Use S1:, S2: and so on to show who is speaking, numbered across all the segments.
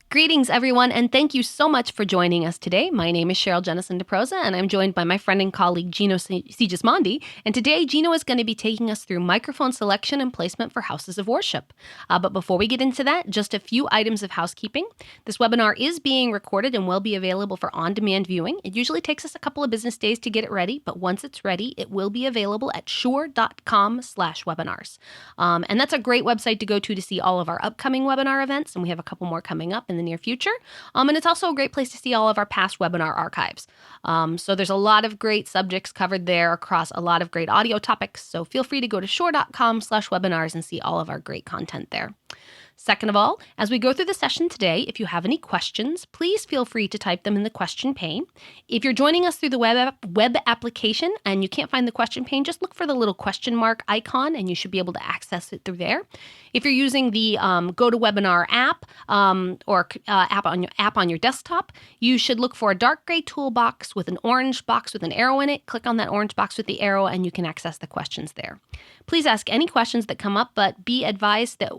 S1: Greetings, everyone, and thank you so much for joining us today. My name is Cheryl Jennison DeProsa, and I'm joined by my friend and colleague Gino Sigismondi. And today, Gino is going to be taking us through microphone selection and placement for houses of worship. But before we get into that, just a few items of housekeeping. This webinar is being recorded and will be available for on-demand viewing. It usually takes us a couple of business days to get it ready, but once it's ready, it will be available at shure.com/webinars. And that's a great website to go to see all of our upcoming webinar events, and we have a couple more coming up in the near future. And it's also a great place to see all of our past webinar archives. So there's a lot of great subjects covered there across a lot of great audio topics. So feel free to go to shure.com/webinars and see all of our great content there. Second of all, as we go through the session today, if you have any questions, please feel free to type them in the question pane. If you're joining us through the web application and you can't find the question pane, just look for the little question mark icon and you should be able to access it through there. If you're using the GoToWebinar app or app on your desktop, you should look for a dark gray toolbox with an orange box with an arrow in it. Click on that orange box with the arrow and you can access the questions there. Please ask any questions that come up, but be advised that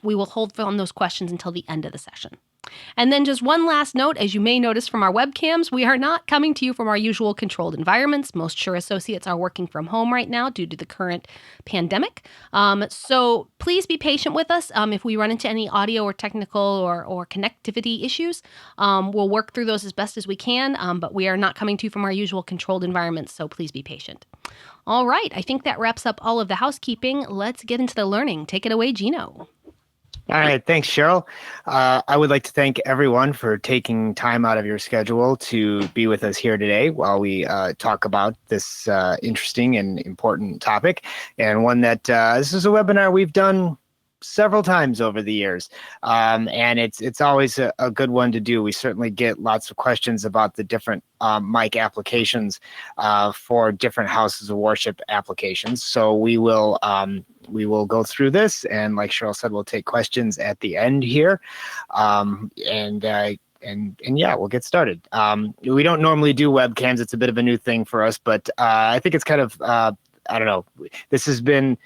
S1: we will hold on those questions until the end of the session. And then just one last note, as you may notice from our webcams, we are not coming to you from our usual controlled environments. Most Shure associates are working from home right now due to the current pandemic. So please be patient with us. If we run into any audio or technical or connectivity issues, we'll work through those as best as we can, but we are not coming to you from our usual controlled environments, so please be patient. All right, I think that wraps up all of the housekeeping. Let's get into the learning. Take it away, Gino.
S2: All right, thanks, Cheryl. I would like to thank everyone for taking time out of your schedule to be with us here today while we talk about this interesting and important topic, and one that this is a webinar we've done several times over the years, and it's always a good one to do. We certainly get lots of questions about the different mic applications for different houses of worship applications. So we will go through this, and like Cheryl said, we'll take questions at the end here, and yeah, we'll get started. We don't normally do webcams. It's a bit of a new thing for us, but I think it's kind of I don't know. This has been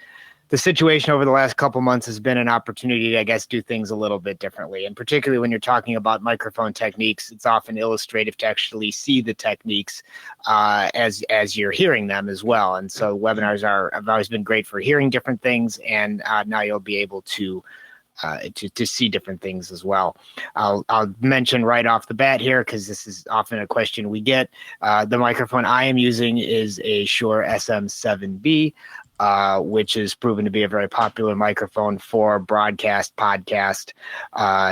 S2: the situation over the last couple months has been an opportunity to, I guess, do things a little bit differently. And particularly when you're talking about microphone techniques, it's often illustrative to actually see the techniques as you're hearing them as well. And so webinars have always been great for hearing different things, and now you'll be able to see different things as well. I'll mention right off the bat here, because this is often a question we get. The microphone I am using is a Shure SM7B. Which is proven to be a very popular microphone for broadcast, podcast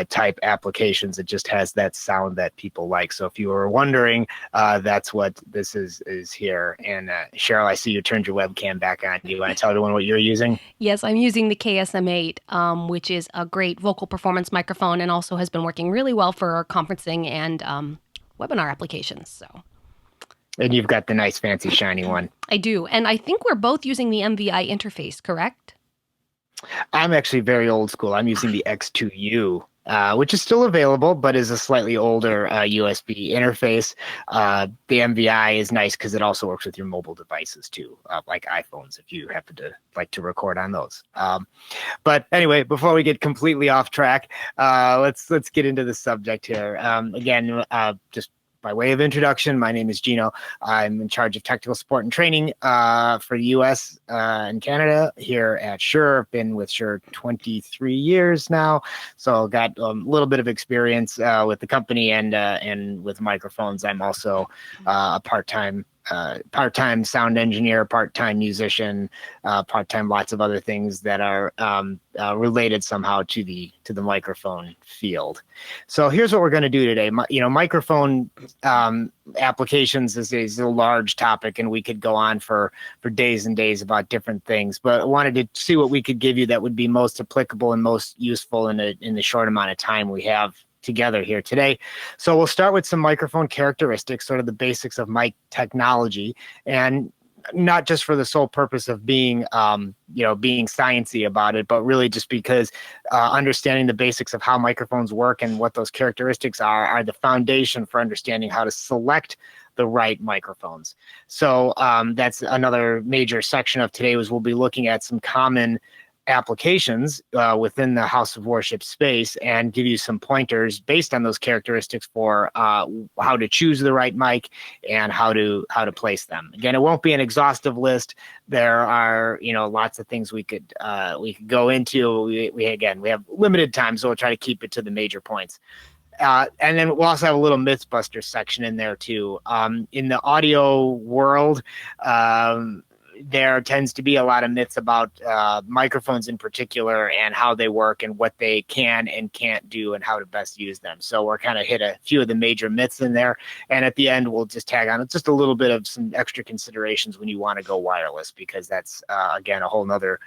S2: type applications. It just has that sound that people like. So if you were wondering, that's what this is here. And Cheryl, I see you turned your webcam back on. Do you want to tell everyone what you're using?
S1: Yes, I'm using the KSM8, which is a great vocal performance microphone and also has been working really well for conferencing and webinar applications. So.
S2: And you've got the nice, fancy, shiny one.
S1: I do. And I think we're both using the MVI interface, correct?
S2: I'm actually very old school. I'm using the X2U, which is still available, but is a slightly older USB interface. The MVI is nice because it also works with your mobile devices too, like iPhones, if you happen to like to record on those. But anyway, before we get completely off track, let's get into the subject here. Again, just by way of introduction, my name is Gino. I'm in charge of technical support and training for the U.S. And Canada here at Shure. I've been with Shure 23 years now, so got a little bit of experience with the company and with microphones. I'm also a part-time sound engineer, part-time musician, part-time lots of other things that are related somehow to the microphone field. So here's what we're going to do today. Microphone applications is a large topic, and we could go on for days and days about different things. But I wanted to see what we could give you that would be most applicable and most useful in the short amount of time we have together here today. So we'll start with some microphone characteristics, sort of the basics of mic technology, and not just for the sole purpose of being sciencey about it, but really just because understanding the basics of how microphones work and what those characteristics are the foundation for understanding how to select the right microphones. So that's another major section of today. We'll be looking at some common applications within the house of worship space and give you some pointers based on those characteristics for how to choose the right mic and how to place them. Again, it won't be an exhaustive list. There are lots of things we could go into. We have limited time, so we'll try to keep it to the major points. And then we'll also have a little Mythbusters section in there too. In the audio world, there tends to be a lot of myths about microphones in particular and how they work and what they can and can't do and how to best use them. So we're kind of hit a few of the major myths in there. And at the end, we'll just tag on just a little bit of some extra considerations when you want to go wireless, because that's, again, a whole nother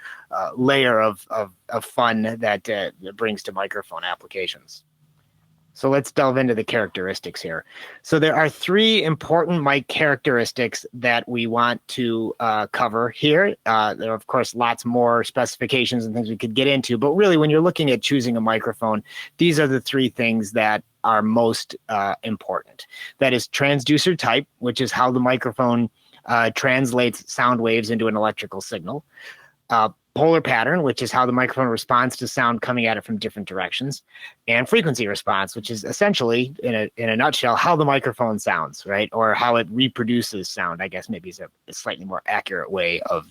S2: layer of fun that brings to microphone applications. So let's delve into the characteristics here. So there are three important mic characteristics that we want to cover here. There are, of course, lots more specifications and things we could get into, but really when you're looking at choosing a microphone, these are the three things that are most important. That is transducer type, which is how the microphone translates sound waves into an electrical signal. Polar pattern, which is how the microphone responds to sound coming at it from different directions, and frequency response, which is essentially, in a nutshell, how the microphone sounds, right? Or how it reproduces sound, I guess maybe is a slightly more accurate way of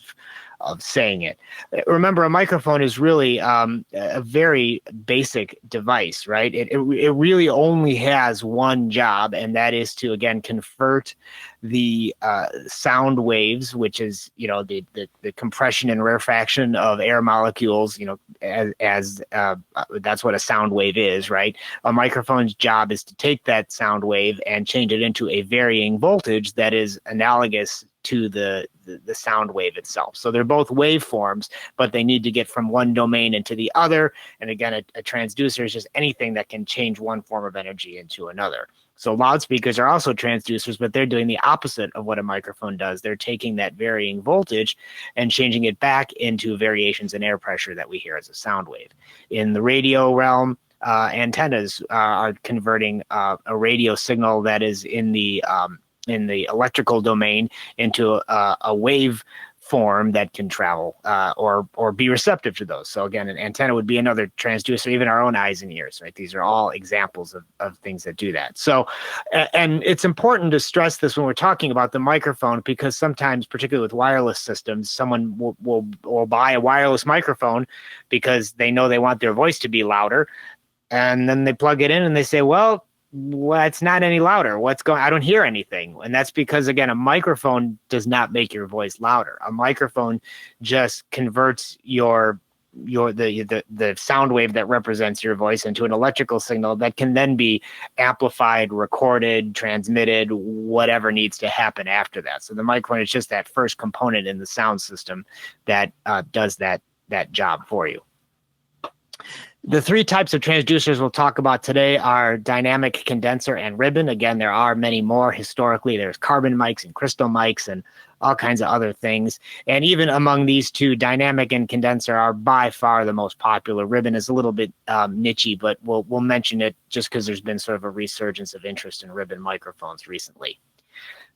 S2: saying it. Remember, a microphone is really a very basic device, right? It really only has one job, and that is to, again, convert the sound waves, which is, the compression and rarefaction of air molecules, as that's what a sound wave is, right? A microphone's job is to take that sound wave and change it into a varying voltage that is analogous to the sound wave itself. So they're both waveforms, but they need to get from one domain into the other. And again, a transducer is just anything that can change one form of energy into another. So loudspeakers are also transducers, but they're doing the opposite of what a microphone does. They're taking that varying voltage and changing it back into variations in air pressure that we hear as a sound wave. In the radio realm, antennas are converting a radio signal that is in the electrical domain into a wave form that can travel or be receptive to those. So again, an antenna would be another transducer, even our own eyes and ears, right? These are all examples of things that do that. So, and it's important to stress this when we're talking about the microphone, because sometimes, particularly with wireless systems, someone will buy a wireless microphone because they know they want their voice to be louder. And then they plug it in and they say, well, it's not any louder. I don't hear anything. And that's because, again, a microphone does not make your voice louder. A microphone just converts the sound wave that represents your voice into an electrical signal that can then be amplified, recorded, transmitted, whatever needs to happen after that. So the microphone is just that first component in the sound system that does that job for you. The three types of transducers we'll talk about today are dynamic, condenser, and ribbon. Again, there are many more. Historically, there's carbon mics and crystal mics and all kinds of other things. And even among these two, dynamic and condenser are by far the most popular. Ribbon is a little bit nichey, but we'll mention it just because there's been sort of a resurgence of interest in ribbon microphones recently.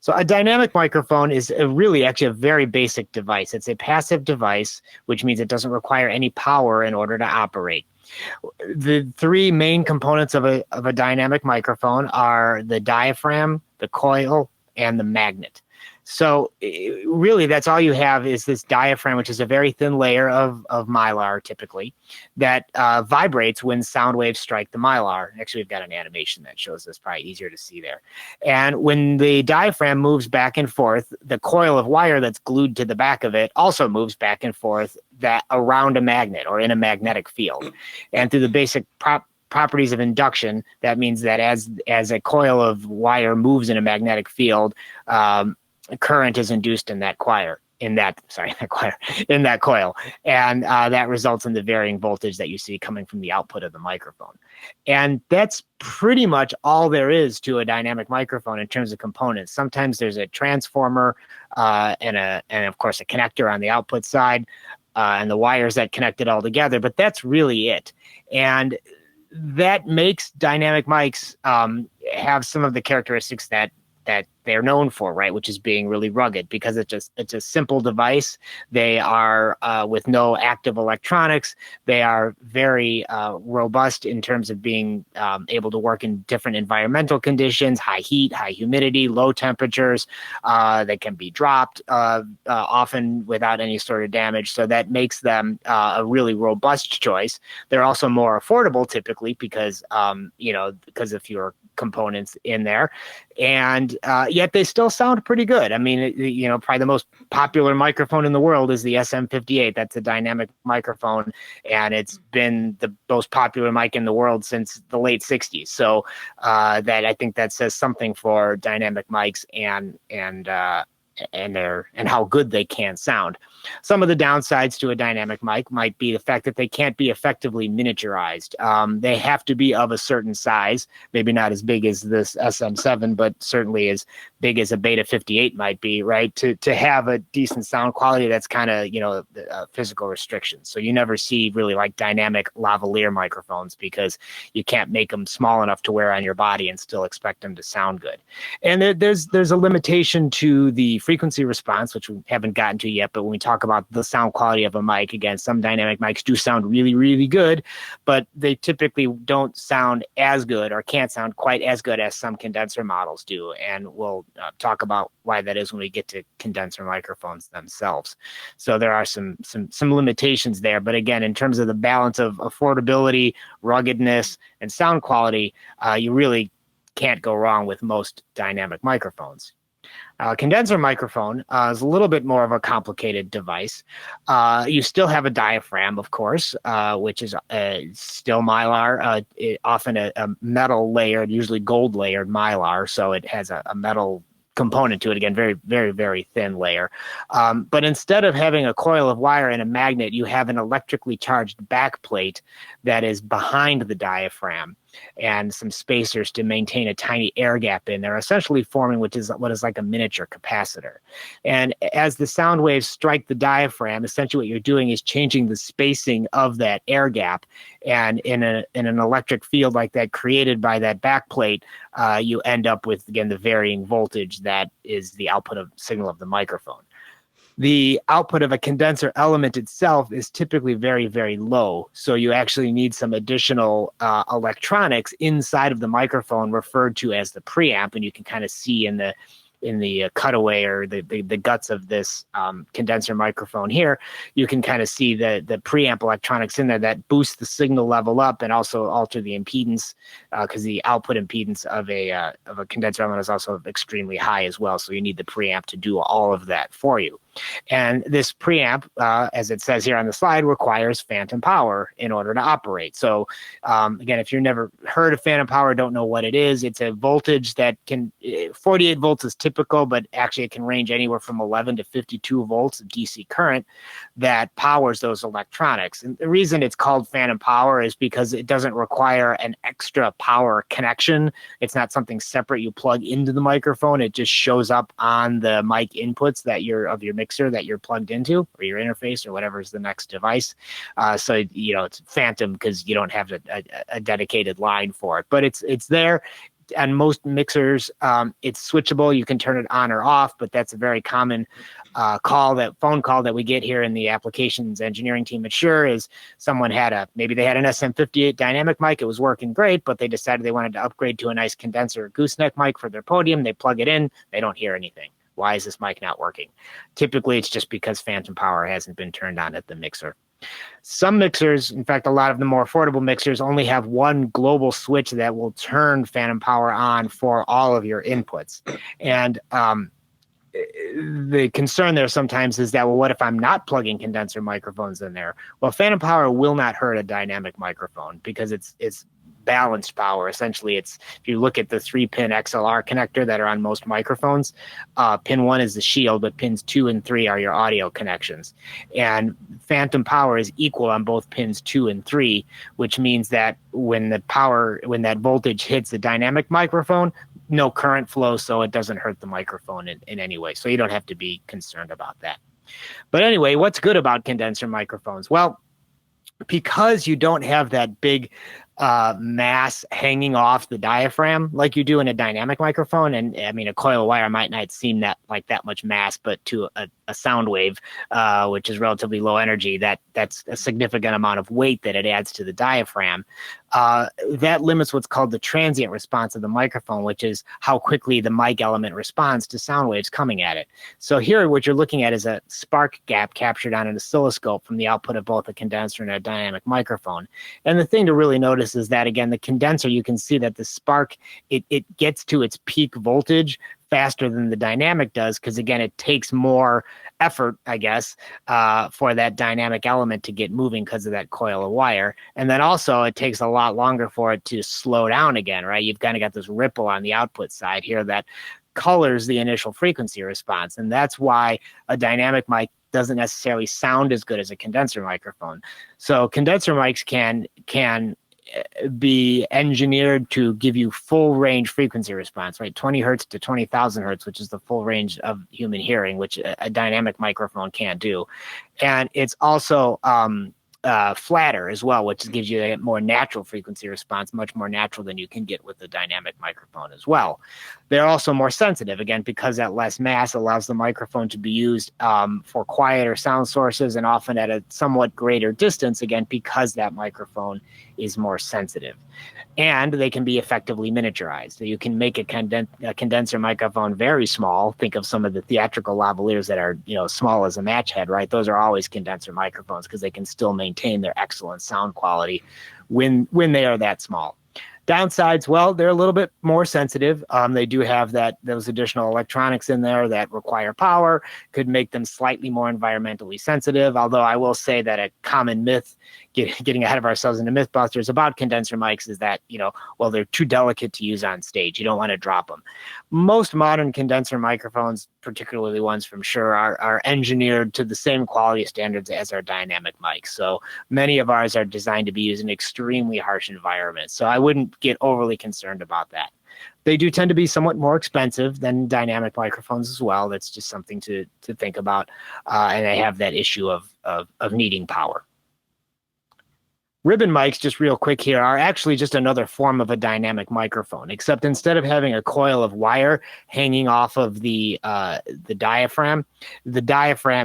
S2: So a dynamic microphone is actually a very basic device. It's a passive device, which means it doesn't require any power in order to operate. The three main components of a dynamic microphone are the diaphragm, the coil, and the magnet. So really, that's all you have is this diaphragm, which is a very thin layer of mylar, typically, that vibrates when sound waves strike the mylar. Actually, we've got an animation that shows this, probably easier to see there. And when the diaphragm moves back and forth, the coil of wire that's glued to the back of it also moves back and forth around a magnet or in a magnetic field. And through the basic properties of induction, that means that as a coil of wire moves in a magnetic field, current is induced in that coil, and that results in the varying voltage that you see coming from the output of the microphone. And that's pretty much all there is to a dynamic microphone in terms of components. Sometimes there's a transformer and of course a connector on the output side and the wires that connect it all together, but that's really it. And that makes dynamic mics have some of the characteristics that they're known for, right? Which is being really rugged because it's a simple device. They are with no active electronics. They are very robust in terms of being able to work in different environmental conditions, high heat, high humidity, low temperatures. They can be dropped often without any sort of damage. So that makes them a really robust choice. They're also more affordable typically because, because of fewer components in there. And yet they still sound pretty good. I mean, probably the most popular microphone in the world is the SM58. That's a dynamic microphone, and it's been the most popular mic in the world since the late 60s. So that I think that says something for dynamic mics and how good they can sound. Some of the downsides to a dynamic mic might be the fact that they can't be effectively miniaturized. They have to be of a certain size, maybe not as big as this SM7, but certainly as big as a Beta 58 might be, right? To have a decent sound quality, that's kind of, a physical restriction. So you never see really like dynamic lavalier microphones because you can't make them small enough to wear on your body and still expect them to sound good. And there's a limitation to the frequency response, which we haven't gotten to yet. But when we talk about the sound quality of a mic, again, some dynamic mics do sound really, really good, but they typically don't sound as good or can't sound quite as good as some condenser models do. And we'll talk about why that is when we get to condenser microphones themselves. So there are some limitations there. But again, in terms of the balance of affordability, ruggedness, and sound quality, you really can't go wrong with most dynamic microphones. Condenser microphone is a little bit more of a complicated device. You still have a diaphragm, of course, which is still mylar, often a metal layered, usually gold layered mylar. So it has a metal component to it, again, very, very, very thin layer. But instead of having a coil of wire and a magnet, you have an electrically charged backplate that is behind the diaphragm and some spacers to maintain a tiny air gap in there, essentially forming what is like a miniature capacitor. And as the sound waves strike the diaphragm, essentially what you're doing is changing the spacing of that air gap. And in an electric field like that created by that backplate, you end up with, again, the varying voltage that is the output of signal of the microphone. The output of a condenser element itself is typically very, very low. So you actually need some additional electronics inside of the microphone referred to as the preamp. And you can kind of see in the cutaway or the guts of this condenser microphone here, you can kind of see the preamp electronics in there that boost the signal level up and also alter the impedance because the output impedance of a condenser element is also extremely high as well. So you need the preamp to do all of that for you. And this preamp, as it says here on the slide, requires phantom power in order to operate. So again, if you've never heard of phantom power, don't know what it is, it's a voltage that can, 48 volts is typical, but actually it can range anywhere from 11 to 52 volts of DC current that powers those electronics. And the reason it's called phantom power is because it doesn't require an extra power connection. It's not something separate you plug into the microphone. It just shows up on the mic inputs that of your mixer that you're plugged into, or your interface, or whatever is the next device. So it's phantom because you don't have a dedicated line for it, but it's there. On most mixers, it's switchable. You can turn it on or off, but that's a very common phone call that we get here in the applications engineering team at Shure is someone maybe they had an SM58 dynamic mic. It was working great, but they decided they wanted to upgrade to a nice condenser gooseneck mic for their podium. They plug it in. They don't hear anything. Why is this mic not working? Typically, it's just because phantom power hasn't been turned on at the mixer. Some mixers, in fact, a lot of the more affordable mixers only have one global switch that will turn phantom power on for all of your inputs. And the concern there sometimes is that, well, what if I'm not plugging condenser microphones in there? Well, phantom power will not hurt a dynamic microphone because it's balanced power. Essentially, if you look at the 3-pin XLR connector that are on most microphones, pin 1 is the shield, but pins 2 and 3 are your audio connections. And phantom power is equal on both pins 2 and 3, which means that when that voltage hits the dynamic microphone, no current flows, so it doesn't hurt the microphone in any way. So you don't have to be concerned about that. But anyway, what's good about condenser microphones? Well, because you don't have that big mass hanging off the diaphragm like you do in a dynamic microphone. And I mean, a coil of wire might not seem that like that much mass, but to a sound wave, which is relatively low energy, that's a significant amount of weight that it adds to the diaphragm. That limits what's called the transient response of the microphone, which is how quickly the mic element responds to sound waves coming at it. So here, what you're looking at is a spark gap captured on an oscilloscope from the output of both a condenser and a dynamic microphone. And the thing to really notice is that, again, the condenser, you can see that the spark, it gets to its peak voltage faster than the dynamic does, because again, it takes more effort, I guess, for that dynamic element to get moving because of that coil of wire. And then also it takes a lot longer for it to slow down again, right? You've kind of got this ripple on the output side here that colors the initial frequency response. And that's why a dynamic mic doesn't necessarily sound as good as a condenser microphone. So condenser mics can be engineered to give you full range frequency response, right? 20 hertz to 20,000 hertz, which is the full range of human hearing, which a dynamic microphone can't do. And it's also flatter as well, which gives you a more natural frequency response, much more natural than you can get with the dynamic microphone as well. They're also more sensitive, again, because that less mass allows the microphone to be used for quieter sound sources and often at a somewhat greater distance, again, because that microphone is more sensitive. And they can be effectively miniaturized. So you can make a condenser microphone very small. Think of some of the theatrical lavaliers that are, small as a match head, right? Those are always condenser microphones because they can still maintain their excellent sound quality when they are that small. Downsides, well, they're a little bit more sensitive. They do have those additional electronics in there that require power, could make them slightly more environmentally sensitive. Although I will say that a common myth, getting ahead of ourselves into Mythbusters about condenser mics, is that, well, they're too delicate to use on stage. You don't want to drop them. Most modern condenser microphones, particularly ones from Shure, are engineered to the same quality standards as our dynamic mics. So many of ours are designed to be used in extremely harsh environments. So I wouldn't get overly concerned about that. They do tend to be somewhat more expensive than dynamic microphones as well. That's just something to think about. And they have that issue of needing power. Ribbon mics, just real quick here, are actually just another form of a dynamic microphone, except instead of having a coil of wire hanging off of the diaphragm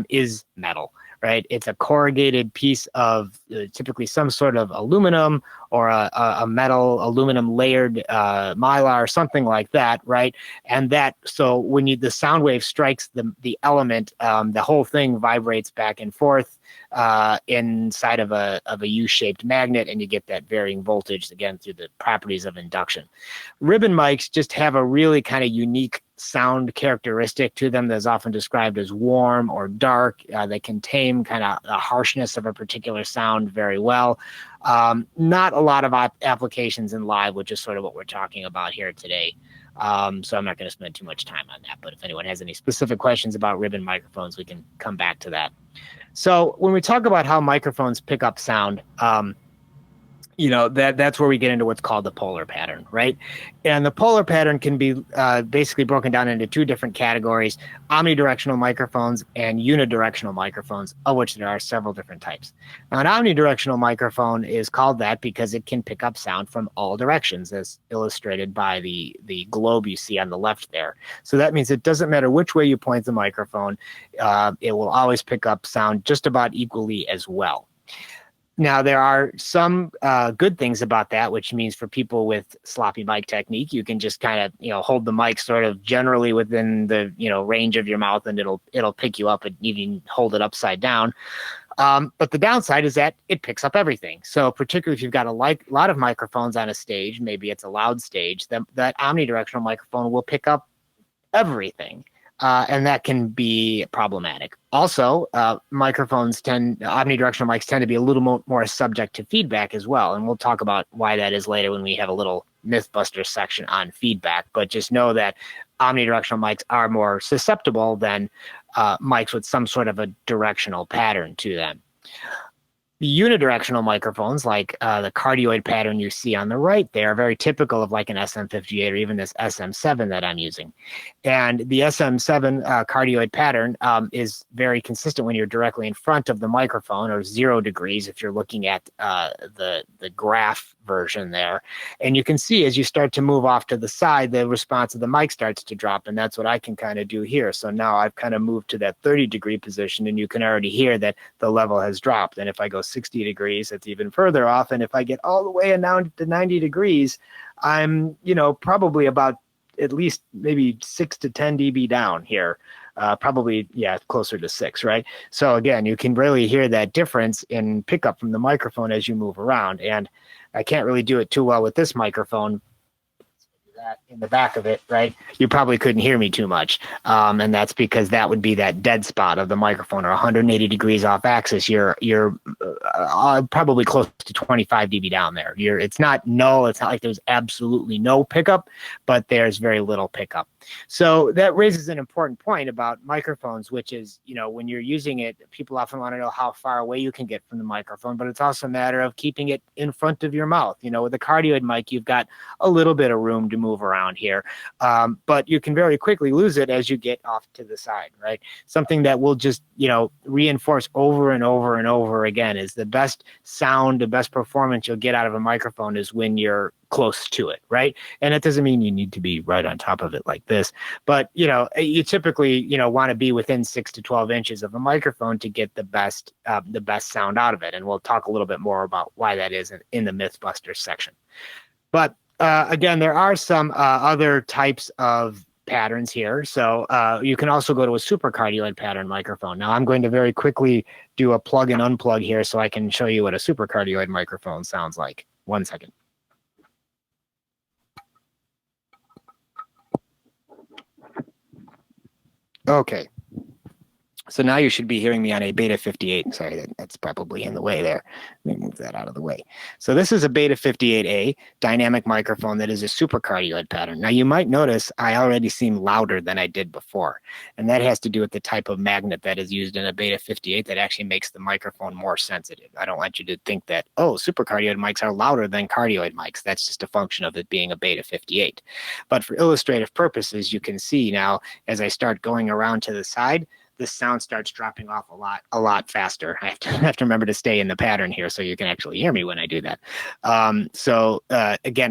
S2: is metal, right? It's a corrugated piece of typically some sort of aluminum or a metal aluminum layered mylar or something like that, right? And so when the sound wave strikes the element, the whole thing vibrates back and forth inside of a U-shaped magnet, and you get that varying voltage, again, through the properties of induction. Ribbon mics just have a really kind of unique sound characteristic to them that's often described as warm or dark. They can tame kind of the harshness of a particular sound very well. Not a lot of applications in live, which is sort of what we're talking about here today. So I'm not going to spend too much time on that, but if anyone has any specific questions about ribbon microphones, we can come back to that. So when we talk about how microphones pick up sound, that's where we get into what's called the polar pattern, right? And the polar pattern can be basically broken down into two different categories: omnidirectional microphones and unidirectional microphones, of which there are several different types. Now, an omnidirectional microphone is called that because it can pick up sound from all directions, as illustrated by the globe you see on the left there. So that means it doesn't matter which way you point the microphone, it will always pick up sound just about equally as well. Now, there are some good things about that, which means for people with sloppy mic technique, you can just kind of, hold the mic sort of generally within the, range of your mouth, and it'll pick you up, and you can hold it upside down. But the downside is that it picks up everything. So particularly if you've got a lot of microphones on a stage, maybe it's a loud stage, that omnidirectional microphone will pick up everything. And that can be problematic. Also, omnidirectional mics tend to be a little more subject to feedback as well. And we'll talk about why that is later when we have a little Mythbuster section on feedback. But just know that omnidirectional mics are more susceptible than mics with some sort of a directional pattern to them. The unidirectional microphones, like the cardioid pattern you see on the right there, are very typical of like an SM58 or even this SM7 that I'm using. And the SM7 cardioid pattern is very consistent when you're directly in front of the microphone, or 0 degrees if you're looking at the graph version there. And you can see as you start to move off to the side, the response of the mic starts to drop. And that's what I can kind of do here. So now I've kind of moved to that 30-degree position, and you can already hear that the level has dropped. And if I go 60 degrees, it's even further off. And if I get all the way down to 90 degrees, I'm, probably about at least maybe 6 to 10 dB down here. Probably, yeah, closer to 6, right? So again, you can really hear that difference in pickup from the microphone as you move around. And I can't really do it too well with this microphone. That in the back of it, right? You probably couldn't hear me too much. And that's because that would be that dead spot of the microphone, or 180 degrees off axis. You're probably close to 25 dB down there. It's not null. It's not like there's absolutely no pickup, but there's very little pickup. So that raises an important point about microphones, which is, when you're using it, people often want to know how far away you can get from the microphone, but it's also a matter of keeping it in front of your mouth. With a cardioid mic, you've got a little bit of room to move around here, but you can very quickly lose it as you get off to the side, right? Something that will just, reinforce over and over and over again is the best sound, the best performance you'll get out of a microphone is when you're close to it, right? And it doesn't mean you need to be right on top of it like this, but you typically want to be within 6 to 12 inches of a microphone to get the best sound out of it. And we'll talk a little bit more about why that is in the Mythbusters section. But again, there are some other types of patterns here. So you can also go to a supercardioid pattern microphone. Now I'm going to very quickly do a plug and unplug here so I can show you what a supercardioid microphone sounds like. 1 second. Okay. So now you should be hearing me on a Beta 58. Sorry, that's probably in the way there. Let me move that out of the way. So this is a Beta 58A dynamic microphone that is a supercardioid pattern. Now you might notice I already seem louder than I did before. And that has to do with the type of magnet that is used in a Beta 58 that actually makes the microphone more sensitive. I don't want you to think that, supercardioid mics are louder than cardioid mics. That's just a function of it being a Beta 58. But for illustrative purposes, you can see now as I start going around to the side, the sound starts dropping off a lot faster. I have to remember to stay in the pattern here so you can actually hear me when I do that. Again,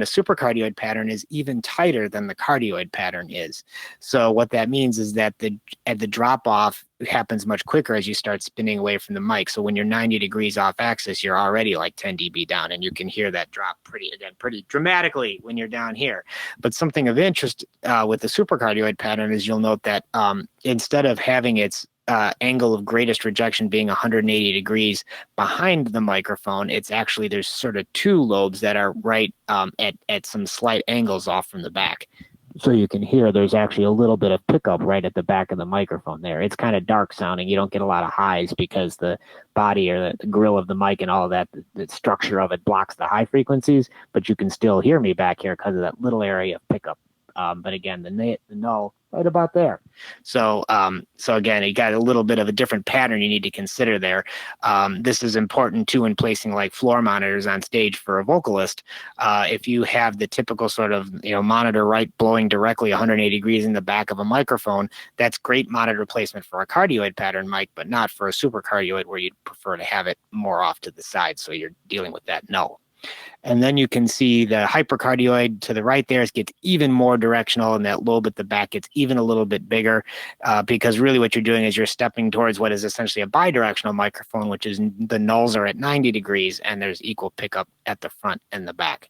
S2: a supercardioid pattern is even tighter than the cardioid pattern is. So what that means is that the drop off happens much quicker as you start spinning away from the mic. So when you're 90 degrees off axis, you're already like 10 dB down, and you can hear that drop pretty dramatically when you're down here. But something of interest with the supercardioid pattern is you'll note that instead of having its angle of greatest rejection being 180 degrees behind the microphone, it's actually, there's sort of two lobes that are right at some slight angles off from the back. So you can hear there's actually a little bit of pickup right at the back of the microphone there. It's kind of dark sounding. You don't get a lot of highs because the body or the grill of the mic and all of that, the structure of it blocks the high frequencies, but you can still hear me back here because of that little area of pickup. But again, the null right about there. So again, you got a little bit of a different pattern you need to consider there. This is important too in placing like floor monitors on stage for a vocalist. If you have the typical sort of monitor right blowing directly 180 degrees in the back of a microphone, that's great monitor placement for a cardioid pattern mic, but not for a supercardioid where you'd prefer to have it more off to the side. So you're dealing with that null. And then you can see the hypercardioid to the right there gets even more directional, and that lobe at the back gets even a little bit bigger because really what you're doing is you're stepping towards what is essentially a bidirectional microphone, which is the nulls are at 90 degrees and there's equal pickup at the front and the back.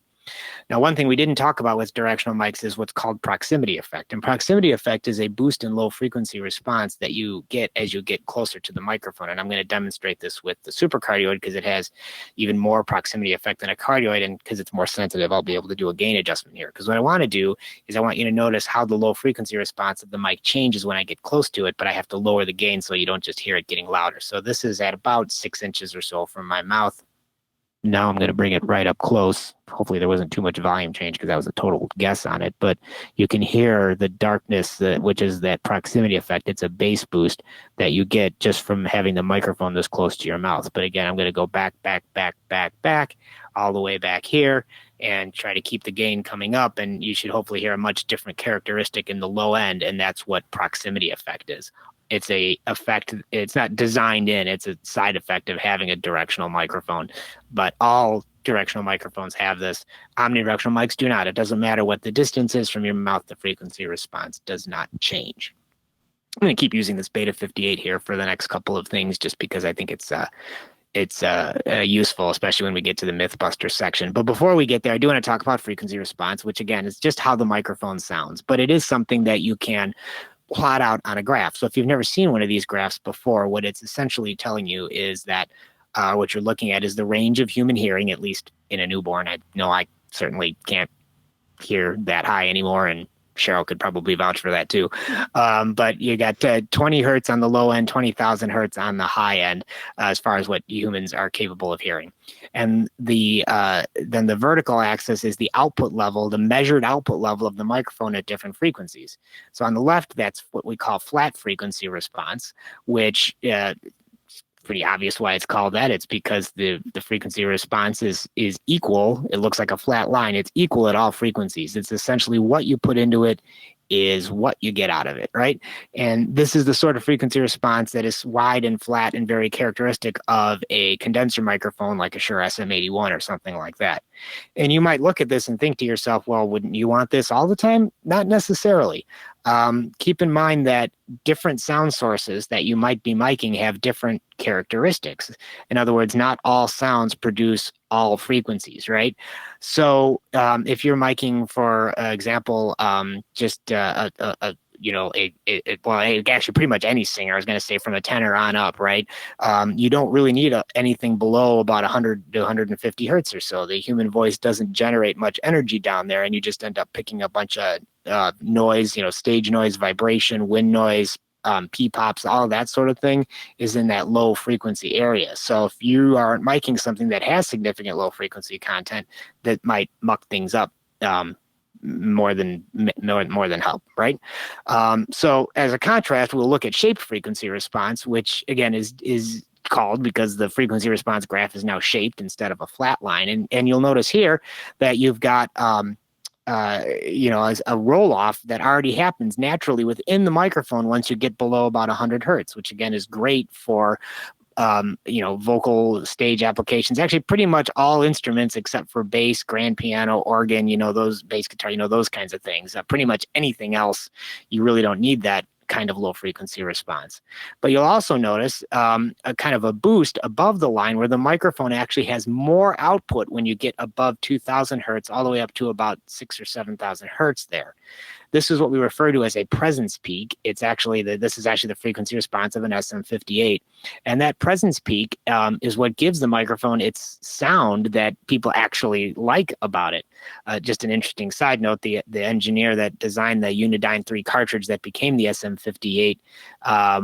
S2: Now, one thing we didn't talk about with directional mics is what's called proximity effect. And proximity effect is a boost in low frequency response that you get as you get closer to the microphone. And I'm going to demonstrate this with the supercardioid because it has even more proximity effect than a cardioid. And because it's more sensitive, I'll be able to do a gain adjustment here. Because what I want to do is I want you to notice how the low frequency response of the mic changes when I get close to it, but I have to lower the gain so you don't just hear it getting louder. So this is at about 6 inches or so from my mouth. Now I'm going to bring it right up close. Hopefully there wasn't too much volume change because that was a total guess on it, but you can hear the darkness, which is that proximity effect. It's a bass boost that you get just from having the microphone this close to your mouth. But again, I'm going to go back, all the way back here and try to keep the gain coming up. And you should hopefully hear a much different characteristic in the low end. And that's what proximity effect is. It's a effect. It's not designed in. It's a side effect of having a directional microphone. But all directional microphones have this. Omnidirectional mics do not. It doesn't matter what the distance is from your mouth, the frequency response does not change. I'm going to keep using this beta 58 here for the next couple of things just because I think it's useful, especially when we get to the Mythbuster section. But before we get there, I do want to talk about frequency response, which again is just how the microphone sounds. But it is something that you can plot out on a graph. So if you've never seen one of these graphs before, what it's essentially telling you is that what you're looking at is the range of human hearing, at least in a newborn. I know I certainly can't hear that high anymore, and Cheryl could probably vouch for that too. But you got 20 hertz on the low end, 20,000 hertz on the high end, as far as what humans are capable of hearing. And then the vertical axis is the output level, the measured output level of the microphone at different frequencies. So on the left, that's what we call flat frequency response, which pretty obvious why it's called that. It's because the frequency response is equal. It looks like a flat line. It's equal at all frequencies. It's essentially what you put into it is what you get out of it, right? And this is the sort of frequency response that is wide and flat and very characteristic of a condenser microphone like a Shure SM81 or something like that. And you might look at this and think to yourself, well, wouldn't you want this all the time? Not necessarily. Keep in mind that different sound sources that you might be miking have different characteristics. In other words, not all sounds produce all frequencies, right? So if you're miking, for example, just well, actually pretty much any singer, I was going to say from a tenor on up, right? You don't really need anything below about 100 to 150 hertz or so. The human voice doesn't generate much energy down there, and you just end up picking a bunch of noise, stage noise, vibration, wind noise, P-pops, all of that sort of thing is in that low frequency area. So if you are miking something that has significant low frequency content, that might muck things up more than help, right? So as a contrast, we'll look at shaped frequency response, which again is called because the frequency response graph is now shaped instead of a flat line. And you'll notice here that you've got as a roll off that already happens naturally within the microphone once you get below about 100 hertz, which again is great for vocal stage applications. Actually, pretty much all instruments except for bass, grand piano, organ, those bass guitar, those kinds of things. Pretty much anything else, you really don't need that kind of low frequency response. But you'll also notice a kind of a boost above the line where the microphone actually has more output when you get above 2000 hertz all the way up to about 6,000 or 7,000 hertz there. This is what we refer to as a presence peak. This is actually the frequency response of an SM58. And that presence peak is what gives the microphone its sound that people actually like about it. Just an interesting side note, the engineer that designed the Unidyne 3 cartridge that became the SM58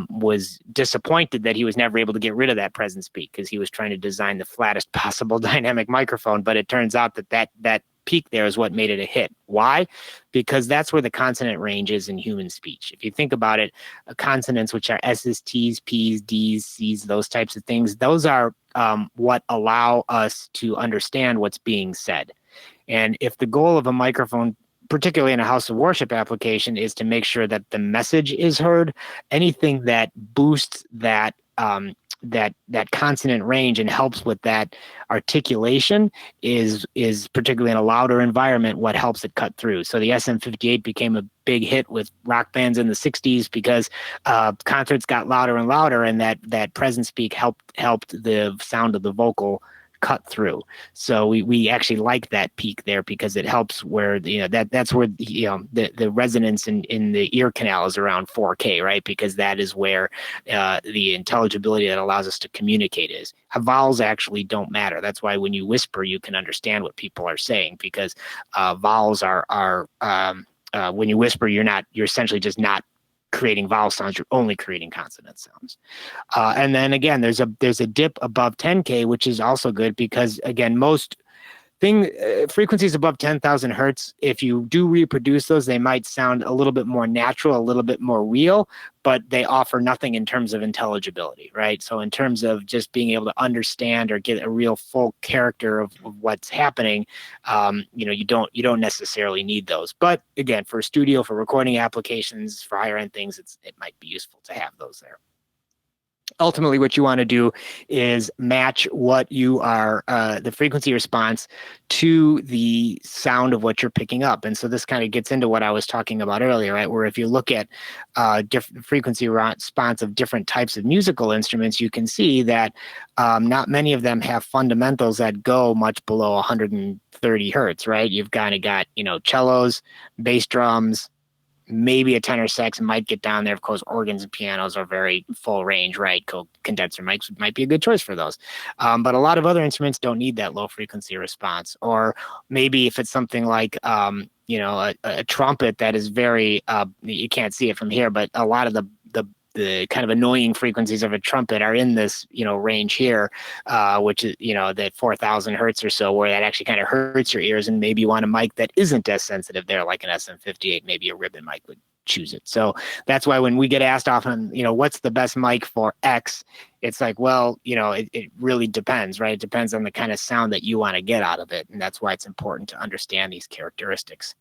S2: was disappointed that he was never able to get rid of that presence peak because he was trying to design the flattest possible dynamic microphone. But it turns out that peak there is what made it a hit. Why? Because that's where the consonant range is in human speech. If you think about it, consonants, which are S's, T's, P's, D's, C's, those types of things, those are what allow us to understand what's being said. And if the goal of a microphone, particularly in a house of worship application, is to make sure that the message is heard, anything that boosts that consonant range and helps with that articulation is particularly in a louder environment what helps it cut through. So the SM58 became a big hit with rock bands in the 60s because concerts got louder and louder, and that presence peak helped the sound of the vocal cut through. So we actually like that peak there because it helps where that's where the resonance in the ear canal is around 4K, right? Because that is where the intelligibility that allows us to communicate is. Vowels actually don't matter. That's why when you whisper, you can understand what people are saying, because vowels are when you whisper, you're essentially just not creating vowel sounds, you're only creating consonant sounds. And then again, there's a dip above 10K, which is also good because again, most frequencies above 10,000 hertz, if you do reproduce those, they might sound a little bit more natural, a little bit more real, but they offer nothing in terms of intelligibility, right? So in terms of just being able to understand or get a real full character of what's happening, you don't necessarily need those. But again, for studio, for recording applications, for higher end things, it might be useful to have those there. ultimately what you want to do is match what you are the frequency response to the sound of what you're picking up. And so this kind of gets into what I was talking about earlier, right, where if you look at different frequency response of different types of musical instruments, you can see that not many of them have fundamentals that go much below 130 hertz, right? You've kind of got, cellos, bass drums, maybe a tenor sax might get down there. Of course, organs and pianos are very full range, right? Condenser mics might be a good choice for those. But a lot of other instruments don't need that low frequency response. Or maybe if it's something like, a trumpet that is very, you can't see it from here, but a lot of the kind of annoying frequencies of a trumpet are in this, range here, which is, that 4,000 hertz or so, where that actually kind of hurts your ears. And maybe you want a mic that isn't as sensitive there, like an SM58, maybe a ribbon mic would choose it. So that's why when we get asked often, what's the best mic for X, it's like, well, it really depends, right? It depends on the kind of sound that you want to get out of it. And that's why it's important to understand these characteristics.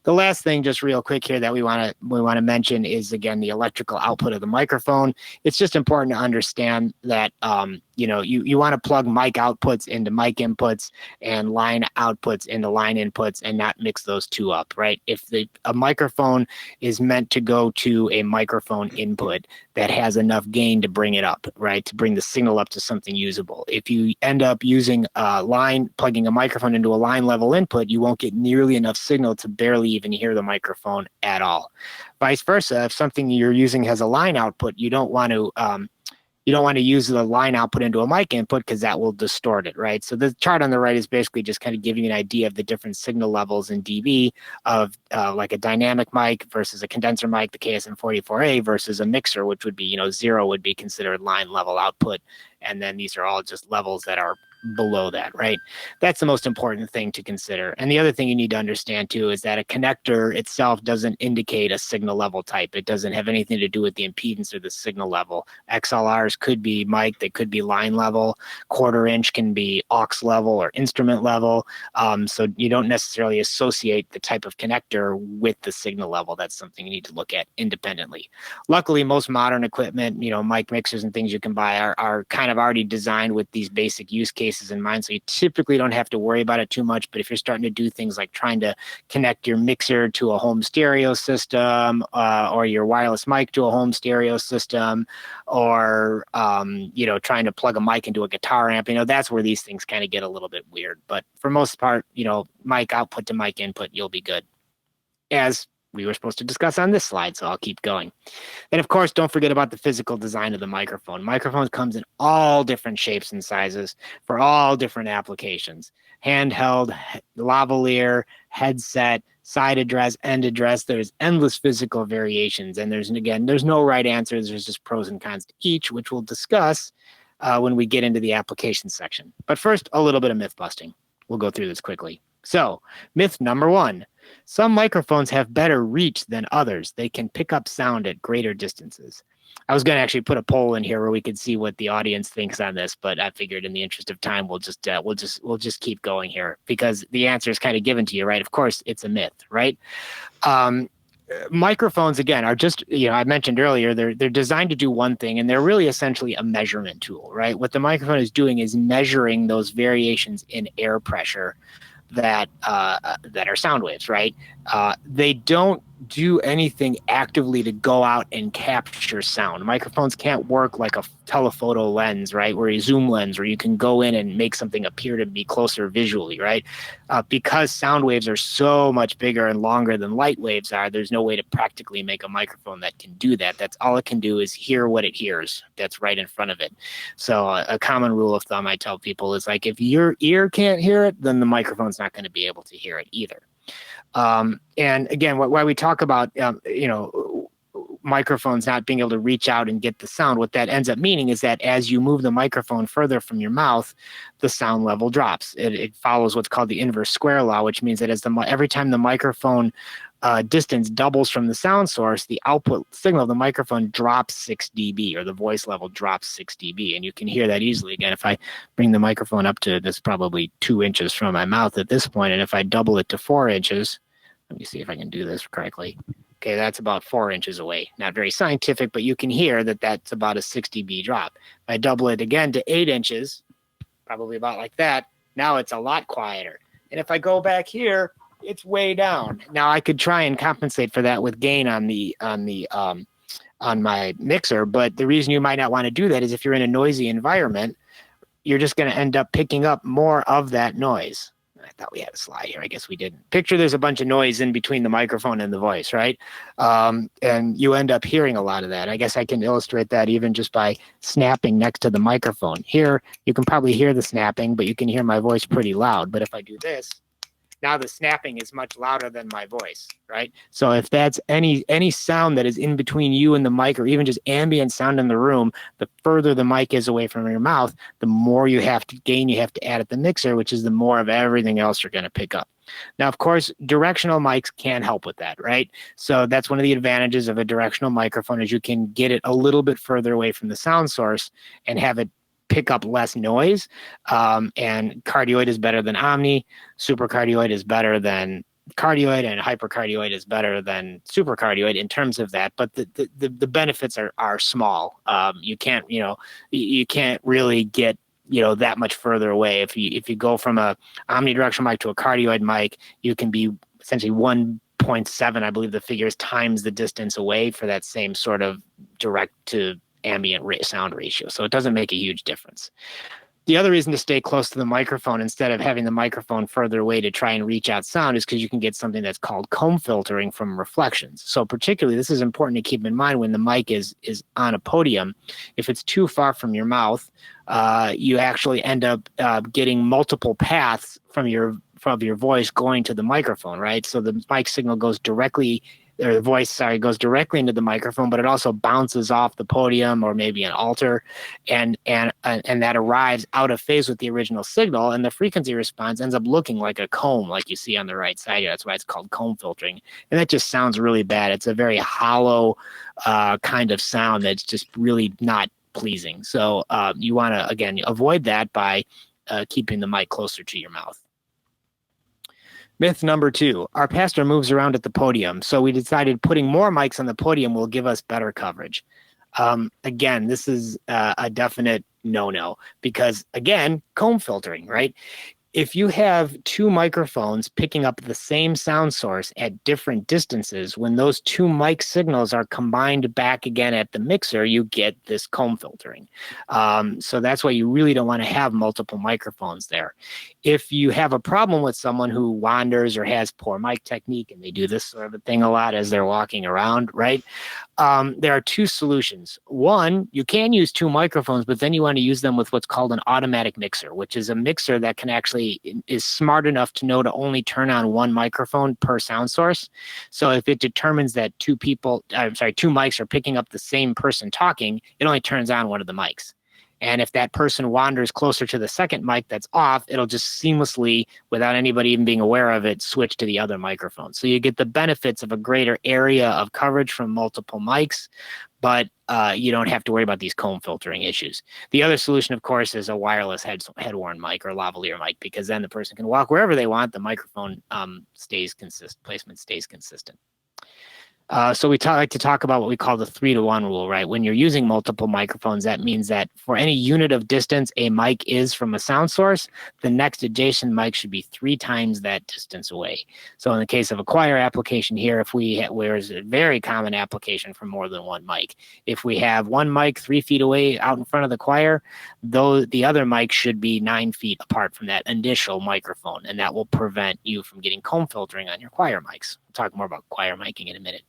S2: The last thing, just real quick here, that we want to mention is, again, the electrical output of the microphone. It's just important to understand that you want to plug mic outputs into mic inputs and line outputs into line inputs, and not mix those two up, right? If a microphone is meant to go to a microphone input that has enough gain to bring it up, right, to bring the signal up to something usable. If you end up using plugging a microphone into a line level input, you won't get nearly enough signal to barely even hear the microphone at all. Vice versa, if something you're using has a line output, you don't want to use the line output into a mic input, because that will distort it, right? So the chart on the right is basically just kind of giving you an idea of the different signal levels in dB of like a dynamic mic versus a condenser mic, the KSM44A, versus a mixer, which would be, 0 would be considered line level output. And then these are all just levels that are below that, right? That's the most important thing to consider. And the other thing you need to understand too is that a connector itself doesn't indicate a signal level type. It doesn't have anything to do with the impedance or the signal level. XLRs could be mic, they could be line level. Quarter inch can be aux level or instrument level. So you don't necessarily associate the type of connector with the signal level. That's something you need to look at independently. Luckily, most modern equipment, mic mixers and things you can buy are kind of already designed with these basic use cases in mind, so you typically don't have to worry about it too much. But if you're starting to do things like trying to connect your mixer to a home stereo system, or your wireless mic to a home stereo system, or trying to plug a mic into a guitar amp, that's where these things kind of get a little bit weird. But for most part, mic output to mic input, you'll be good, as we were supposed to discuss on this slide, so I'll keep going. And of course, don't forget about the physical design of the microphone. Microphones comes in all different shapes and sizes for all different applications. Handheld, lavalier, headset, side address, end address. There's endless physical variations. And there's no right answers. There's just pros and cons to each, which we'll discuss when we get into the application section. But first, a little bit of myth busting. We'll go through this quickly. So, myth number 1. Some microphones have better reach than others. They can pick up sound at greater distances. I was going to actually put a poll in here where we could see what the audience thinks on this, but I figured in the interest of time, we'll just keep going here, because the answer is kind of given to you, right? Of course, it's a myth, right? Microphones, again, are just, I mentioned earlier, they're designed to do one thing, and they're really essentially a measurement tool, right? What the microphone is doing is measuring those variations in air pressure that are sound waves, right? They don't do anything actively to go out and capture sound. Microphones can't work like a telephoto lens, right? Where a zoom lens, where you can go in and make something appear to be closer visually, right? Because sound waves are so much bigger and longer than light waves are, there's no way to practically make a microphone that can do that. That's all it can do is hear what it hears that's right in front of it. So a common rule of thumb I tell people is, like, if your ear can't hear it, then the microphone's not going to be able to hear it either. And again, why we talk about, microphones not being able to reach out and get the sound, what that ends up meaning is that as you move the microphone further from your mouth, the sound level drops. It follows what's called the inverse square law, which means that every time the microphone distance doubles from the sound source, the output signal of the microphone drops 6 dB, or the voice level drops 6 dB. And you can hear that easily. Again, if I bring the microphone up to this, probably 2 inches from my mouth at this point, and if I double it to 4 inches, let me see if I can do this correctly. Okay, that's about 4 inches away. Not very scientific, but you can hear that that's about a 6 dB drop. If I double it again to 8 inches, probably about like that, now it's a lot quieter. And if I go back here, it's way down. Now I could try and compensate for that with gain on my mixer, but the reason you might not want to do that is if you're in a noisy environment, you're just going to end up picking up more of that noise. I thought we had a slide here. I guess we didn't. Picture there's a bunch of noise in between the microphone and the voice, right? And you end up hearing a lot of that. I guess I can illustrate that even just by snapping next to the microphone. Here, you can probably hear the snapping, but you can hear my voice pretty loud. But if I do this, now the snapping is much louder than my voice, right? So if that's any sound that is in between you and the mic, or even just ambient sound in the room, the further the mic is away from your mouth, the more you have to add at the mixer, which is the more of everything else you're going to pick up. Now, of course, directional mics can help with that, right? So that's one of the advantages of a directional microphone is you can get it a little bit further away from the sound source and have it pick up less noise. And cardioid is better than omni. Supercardioid is better than cardioid, and hypercardioid is better than supercardioid in terms of that. But the benefits are small. You can't really get that much further away. If you go from a omnidirectional mic to a cardioid mic, you can be essentially 1.7, I believe the figure is, times the distance away for that same sort of direct to ambient sound ratio. So it doesn't make a huge difference. The other reason to stay close to the microphone instead of having the microphone further away to try and reach out sound is because you can get something that's called comb filtering from reflections. So particularly, this is important to keep in mind when the mic is on a podium. If it's too far from your mouth, you actually end up getting multiple paths from your voice going to the microphone, right? So the mic signal goes directly goes directly into the microphone, but it also bounces off the podium or maybe an altar, and that arrives out of phase with the original signal, and the frequency response ends up looking like a comb, like you see on the right side here. That's why it's called comb filtering, and that just sounds really bad. It's a very hollow kind of sound that's just really not pleasing. So you want to, again, avoid that by keeping the mic closer to your mouth. Myth number 2, our pastor moves around at the podium, so we decided putting more mics on the podium will give us better coverage. Again, this is a definite no-no because, again, comb filtering, right? If you have 2 microphones picking up the same sound source at different distances, when those 2 mic signals are combined back again at the mixer, you get this comb filtering. So that's why you really don't want to have multiple microphones there. If you have a problem with someone who wanders or has poor mic technique, and they do this sort of a thing a lot as they're walking around, right? There are 2 solutions. One, you can use 2 microphones, but then you want to use them with what's called an automatic mixer, which is a mixer that can actually is smart enough to know to only turn on 1 microphone per sound source. So if it determines that 2 mics are picking up the same person talking, it only turns on one of the mics. And if that person wanders closer to the second mic that's off, it'll just seamlessly, without anybody even being aware of it, switch to the other microphone. So you get the benefits of a greater area of coverage from multiple mics, but you don't have to worry about these comb filtering issues. The other solution, of course, is a wireless head-worn mic or lavalier mic, because then the person can walk wherever they want. The microphone placement stays consistent. So we like to talk about what we call the 3-to-1 rule, right? When you're using multiple microphones, that means that for any unit of distance a mic is from a sound source, the next adjacent mic should be 3 times that distance away. So in the case of a choir application here, where's a very common application for more than 1 mic. If we have 1 mic 3 feet away out in front of the choir, the other mic should be 9 feet apart from that initial microphone, and that will prevent you from getting comb filtering on your choir mics. We'll talk more about choir miking in a minute.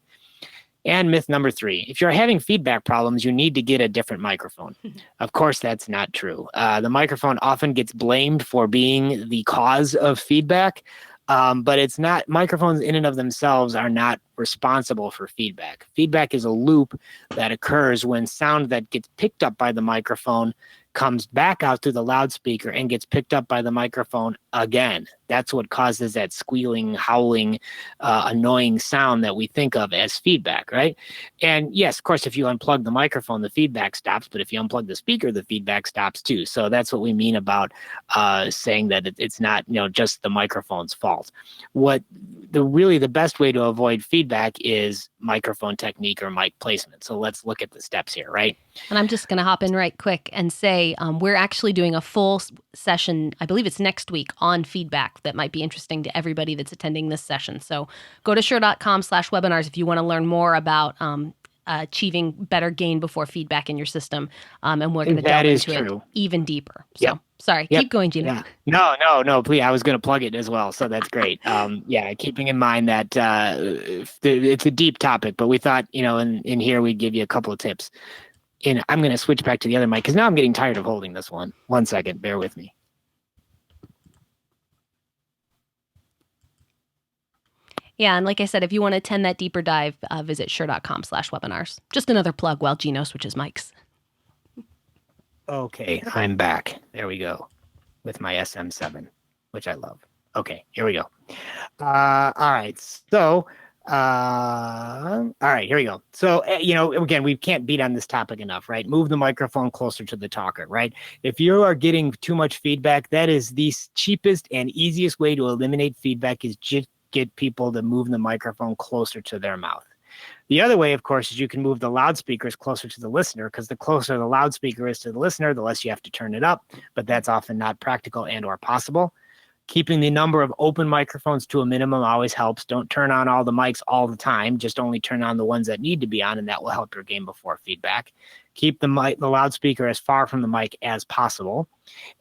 S2: And myth number 3, if you're having feedback problems, you need to get a different microphone. Of course, that's not true. The microphone often gets blamed for being the cause of feedback, but it's not. Microphones in and of themselves are not responsible for feedback. Feedback is a loop that occurs when sound that gets picked up by the microphone comes back out through the loudspeaker and gets picked up by the microphone again. That's what causes that squealing, howling, annoying sound that we think of as feedback, right? And yes, of course, if you unplug the microphone, the feedback stops. But if you unplug the speaker, the feedback stops too. So that's what we mean about saying that it's not, just the microphone's fault. What the best way to avoid feedback is microphone technique or mic placement. So let's look at the steps here, right?
S1: And I'm just going to hop in right quick and say we're actually doing a full session, I believe it's next week, on feedback that might be interesting to everybody that's attending this session. So go to shure.com/webinars if you want to learn more about achieving better gain before feedback in your system. And we're going to delve into it even deeper. So
S2: yep.
S1: Sorry, keep going, Gino.
S2: Yeah. No, please. I was going to plug it as well. So that's great. Keeping in mind that it's a deep topic, but we thought, in here we'd give you a couple of tips. And I'm going to switch back to the other mic because now I'm getting tired of holding this one. 1 second. Bear with me.
S1: Yeah, and like I said, if you want to attend that deeper dive, visit shure.com/webinars. Just another plug while Gino switches mics.
S2: Okay, I'm back. There we go. With my SM7, which I love. Okay, here we go. All right. So, all right, here we go. So, again, we can't beat on this topic enough, right? Move the microphone closer to the talker, right? If you are getting too much feedback, that is the cheapest and easiest way to eliminate feedback is just get people to move the microphone closer to their mouth. The other way, of course, is you can move the loudspeakers closer to the listener, because the closer the loudspeaker is to the listener, the less you have to turn it up, but that's often not practical and or possible. Keeping the number of open microphones to a minimum always helps. Don't turn on all the mics all the time. Just only turn on the ones that need to be on, and that will help your gain before feedback. Keep the loudspeaker as far from the mic as possible.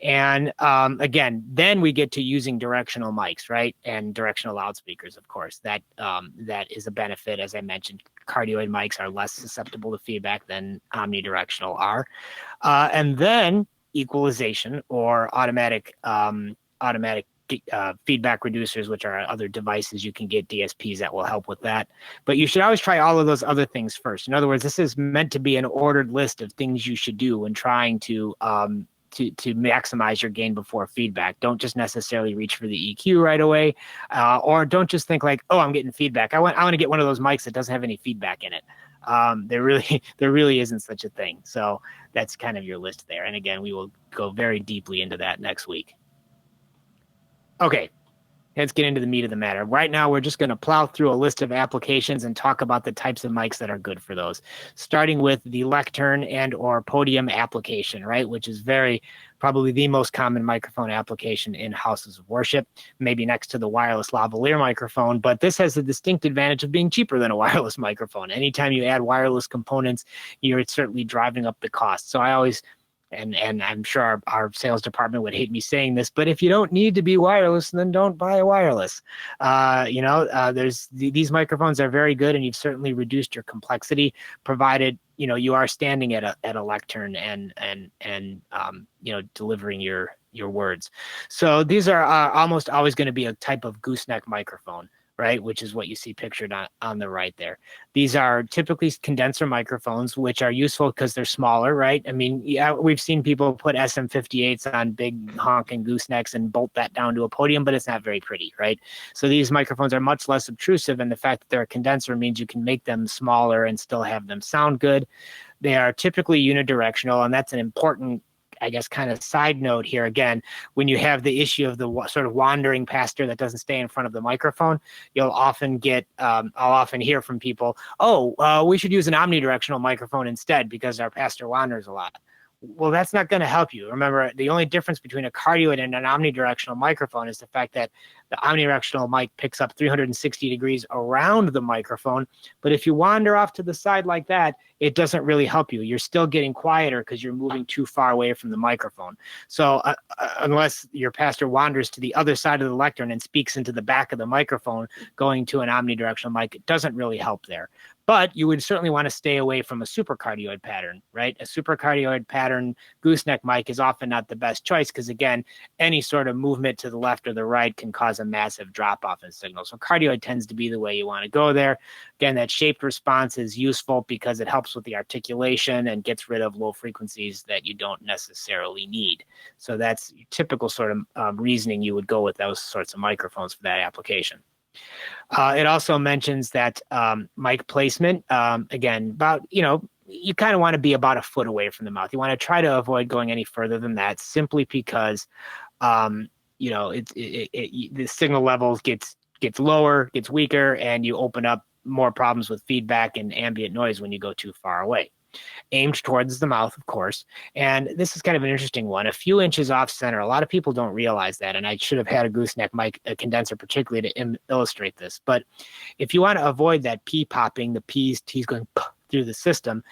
S2: And again, then we get to using directional mics, right? And directional loudspeakers, of course. That is a benefit. As I mentioned, cardioid mics are less susceptible to feedback than omnidirectional are. And then equalization or automatic feedback reducers, which are other devices you can get, DSPs, that will help with that. But you should always try all of those other things first. In other words, this is meant to be an ordered list of things you should do when trying to maximize your gain before feedback. Don't just necessarily reach for the EQ right away, or don't just think like, oh, I'm getting feedback. I want to get one of those mics that doesn't have any feedback in it. There really isn't such a thing. So that's kind of your list there. And again, we will go very deeply into that next week. Okay, let's get into the meat of the matter. Right now, we're just going to plow through a list of applications and talk about the types of mics that are good for those, starting with the Lectern and or podium application, right, which is probably the most common microphone application in houses of worship, maybe next to the wireless lavalier microphone. But this has the distinct advantage of being cheaper than a wireless microphone. Anytime you add wireless components, you're certainly driving up the cost. So I always... And I'm sure our sales department would hate me saying this, but if you don't need to be wireless, then don't buy a wireless. These microphones are very good, and you've certainly reduced your complexity, provided you are standing at a lectern and delivering your words. So these are almost always going to be a type of gooseneck microphone, right, which is what you see pictured on the right there. These are typically condenser microphones, which are useful because they're smaller, right? I mean, yeah, we've seen people put SM58s on big honking goosenecks and bolt that down to a podium, but it's not very pretty, right? So these microphones are much less obtrusive, and the fact that they're a condenser means you can make them smaller and still have them sound good. They are typically unidirectional, and that's an important, I guess, kind of side note here. Again, when you have the issue of the sort of wandering pastor that doesn't stay in front of the microphone, you'll often get, I'll often hear from people, we should use an omnidirectional microphone instead because our pastor wanders a lot. Well, that's not going to help you. Remember, the only difference between a cardioid and an omnidirectional microphone is the fact that the omnidirectional mic picks up 360 degrees around the microphone. But if you wander off to the side like that, it doesn't really help you. You're still getting quieter because you're moving too far away from the microphone. So unless your pastor wanders to the other side of the lectern and speaks into the back of the microphone, going to an omnidirectional mic, it doesn't really help there. But you would certainly want to stay away from a supercardioid pattern, right? A supercardioid pattern gooseneck mic is often not the best choice because, again, any sort of movement to the left or the right can cause a massive drop-off in signal. So cardioid tends to be the way you want to go there. Again, that shaped response is useful because it helps helps with the articulation and gets rid of low frequencies that you don't necessarily need. So that's typical sort of reasoning you would go with those sorts of microphones for that application. It also mentions that mic placement, again, about, you kind of want to be about a foot away from the mouth. You want to try to avoid going any further than that, simply because, the signal levels gets lower, gets weaker, and you open up more problems with feedback and ambient noise when you go too far away. Aimed towards the mouth, of course. And this is kind of an interesting one. A few inches off center. A lot of people don't realize that. And I should have had a gooseneck mic, a condenser particularly, to illustrate this. But if you want to avoid that P popping, the T's going through the system,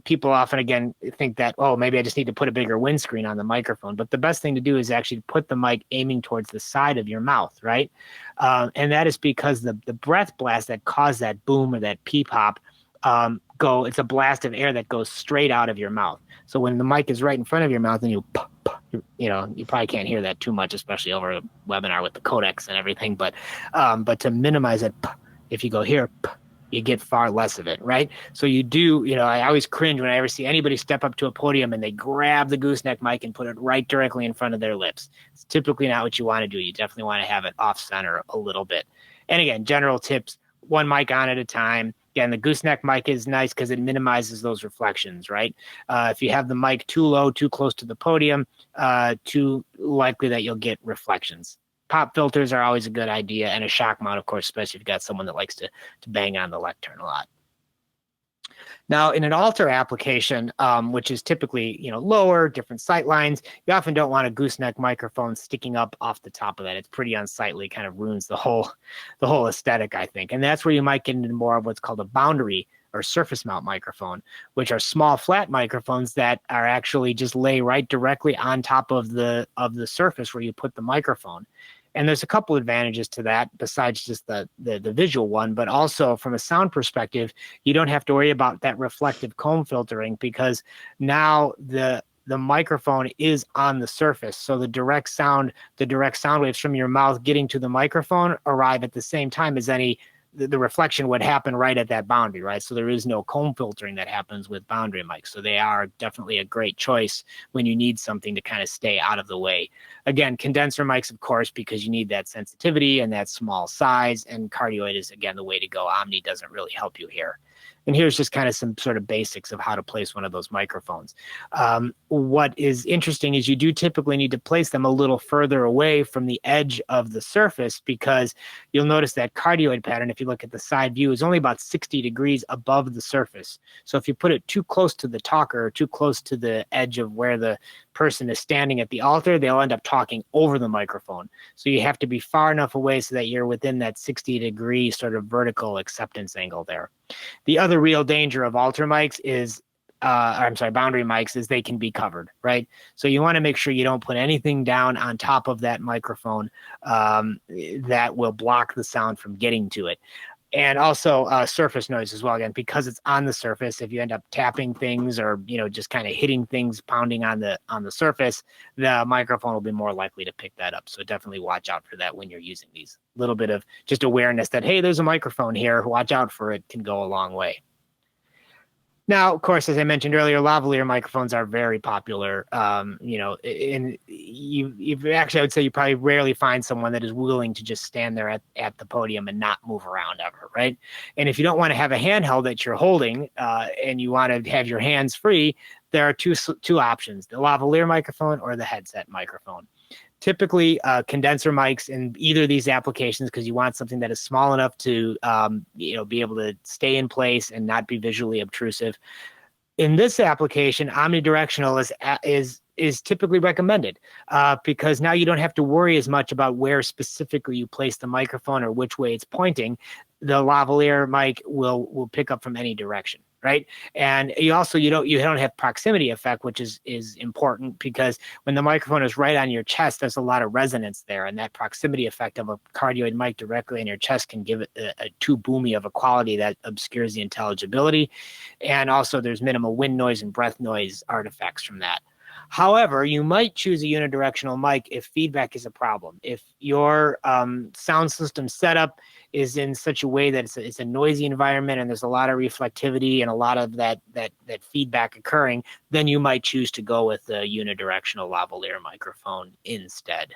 S2: people often, again, think that, oh, maybe I just need to put a bigger windscreen on the microphone. But the best thing to do is actually put the mic aiming towards the side of your mouth, right? And that is because the breath blast that caused that boom or that P pop, it's a blast of air that goes straight out of your mouth. So when the mic is right in front of your mouth and you probably can't hear that too much, especially over a webinar with the codecs and everything. But to minimize it, if you go here, you get far less of it, right? So you do, I always cringe when I ever see anybody step up to a podium and they grab the gooseneck mic and put it right directly in front of their lips. It's typically not what you want to do. You definitely want to have it off center a little bit. And again, general tips, one mic on at a time. Again, the gooseneck mic is nice because it minimizes those reflections, right? If you have the mic too low, too close to the podium, too likely that you'll get reflections. Pop filters are always a good idea, and a shock mount, of course, especially if you've got someone that likes to bang on the lectern a lot. Now, in an altar application, which is typically lower, different sight lines, you often don't want a gooseneck microphone sticking up off the top of that. It's pretty unsightly, kind of ruins the whole aesthetic, I think. And that's where you might get into more of what's called a boundary or surface mount microphone, which are small flat microphones that are actually just lay right directly on top of the surface where you put the microphone. And there's a couple advantages to that besides just the visual one, but also from a sound perspective, you don't have to worry about that reflective comb filtering because now the microphone is on the surface. So the direct sound waves from your mouth getting to the microphone arrive at the same time as the reflection would happen right at that boundary, right? So there is no comb filtering that happens with boundary mics. So they are definitely a great choice when you need something to kind of stay out of the way. Again, condenser mics, of course, because you need that sensitivity and that small size, and cardioid is, again, the way to go. Omni doesn't really help you here. And here's just kind of some sort of basics of how to place one of those microphones. What is interesting is you do typically need to place them a little further away from the edge of the surface because you'll notice that cardioid pattern, if you look at the side view, is only about 60 degrees above the surface. So if you put it too close to the talker or too close to the edge of where the person is standing at the altar, they'll end up talking over the microphone. So you have to be far enough away so that you're within that 60-degree sort of vertical acceptance angle there. The other real danger of altar mics is, boundary mics, is they can be covered, right? So you want to make sure you don't put anything down on top of that microphone that will block the sound from getting to it. And also surface noise as well, again, because it's on the surface. If you end up tapping things or just kind of hitting things, pounding on the surface, the microphone will be more likely to pick that up. So definitely watch out for that when you're using these. A little bit of just awareness that, hey, there's a microphone here. Watch out for it can go a long way. Now, of course, as I mentioned earlier, lavalier microphones are very popular. And you actually, I would say you probably rarely find someone that is willing to just stand there at the podium and not move around ever, right? And if you don't want to have a handheld that you're holding and you want to have your hands free, there are two options, the lavalier microphone or the headset microphone. Typically condenser mics in either of these applications because you want something that is small enough to be able to stay in place and not be visually obtrusive. In this application, omnidirectional is typically recommended because now you don't have to worry as much about where specifically you place the microphone or which way it's pointing. The lavalier mic will pick up from any direction, right? And you don't have proximity effect, which is important because when the microphone is right on your chest, there's a lot of resonance there, and that proximity effect of a cardioid mic directly in your chest can give it a too boomy of a quality that obscures the intelligibility. And also there's minimal wind noise and breath noise artifacts from that. However, you might choose a unidirectional mic if feedback is a problem. If your sound system setup is in such a way that it's a noisy environment and there's a lot of reflectivity and a lot of that feedback occurring, then you might choose to go with a unidirectional lavalier microphone instead.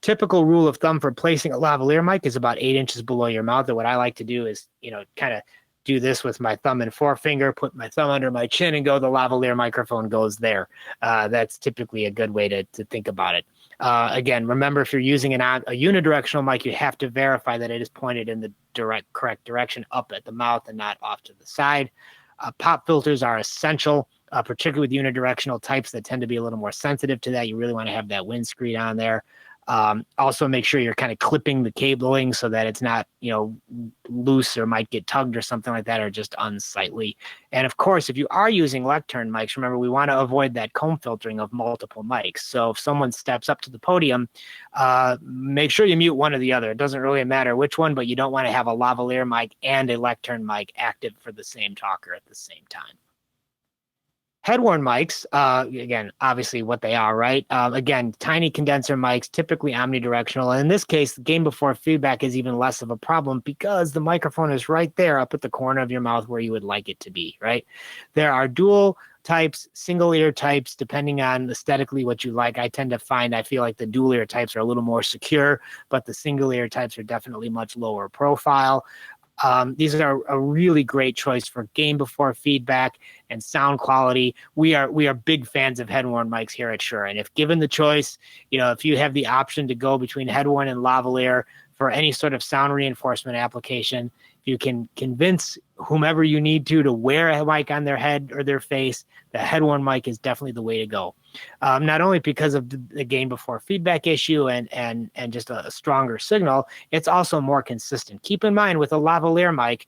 S2: Typical rule of thumb for placing a lavalier mic is about 8 inches below your mouth. And what I like to do is, kind of do this with my thumb and forefinger, put my thumb under my chin and go, the lavalier microphone goes there. That's typically a good way to think about it. Again, remember, if you're using a unidirectional mic, you have to verify that it is pointed in the correct direction, up at the mouth and not off to the side. Pop filters are essential, particularly with unidirectional types that tend to be a little more sensitive to that. You really want to have that windscreen on there. Also make sure you're kind of clipping the cabling so that it's not, loose or might get tugged or something like that, or just unsightly. And of course, if you are using Lectern mics, remember, we want to avoid that comb filtering of multiple mics. So if someone steps up to the podium, make sure you mute one or the other. It doesn't really matter which one, but you don't want to have a lavalier mic and a Lectern mic active for the same talker at the same time. Head-worn mics, again, obviously what they are, right? Again, tiny condenser mics, typically omnidirectional. And in this case, the gain before feedback is even less of a problem because the microphone is right there up at the corner of your mouth where you would like it to be, right? There are dual types, single ear types, depending on aesthetically what you like. I feel like the dual ear types are a little more secure, but the single ear types are definitely much lower profile. These are a really great choice for gain before feedback and sound quality. We are big fans of head-worn mics here at Shure. And if given the choice, if you have the option to go between head-worn and lavalier for any sort of sound reinforcement application, if you can convince whomever you need to wear a mic on their head or their face, the head-worn mic is definitely the way to go. Not only because of the gain before feedback issue and just a stronger signal, it's also more consistent. Keep in mind, with a lavalier mic,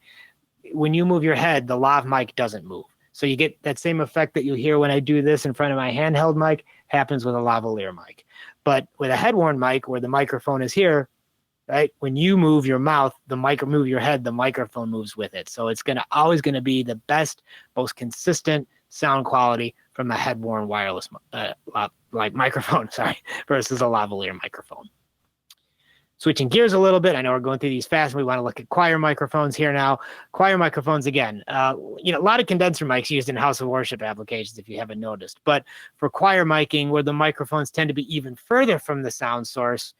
S2: when you move your head, the lav mic doesn't move. So you get that same effect that you hear when I do this in front of my handheld mic happens with a lavalier mic. But with a head-worn mic, where the microphone is here, right? When you move your mouth, move your head, the microphone moves with it. So it's always going to be the best, most consistent sound quality from the head-worn wireless microphone, versus a lavalier microphone. Switching gears a little bit, I know we're going through these fast. We want to look at choir microphones here now. Choir microphones, again, a lot of condenser mics used in house of worship applications, if you haven't noticed. But for choir miking, where the microphones tend to be even further from the sound source,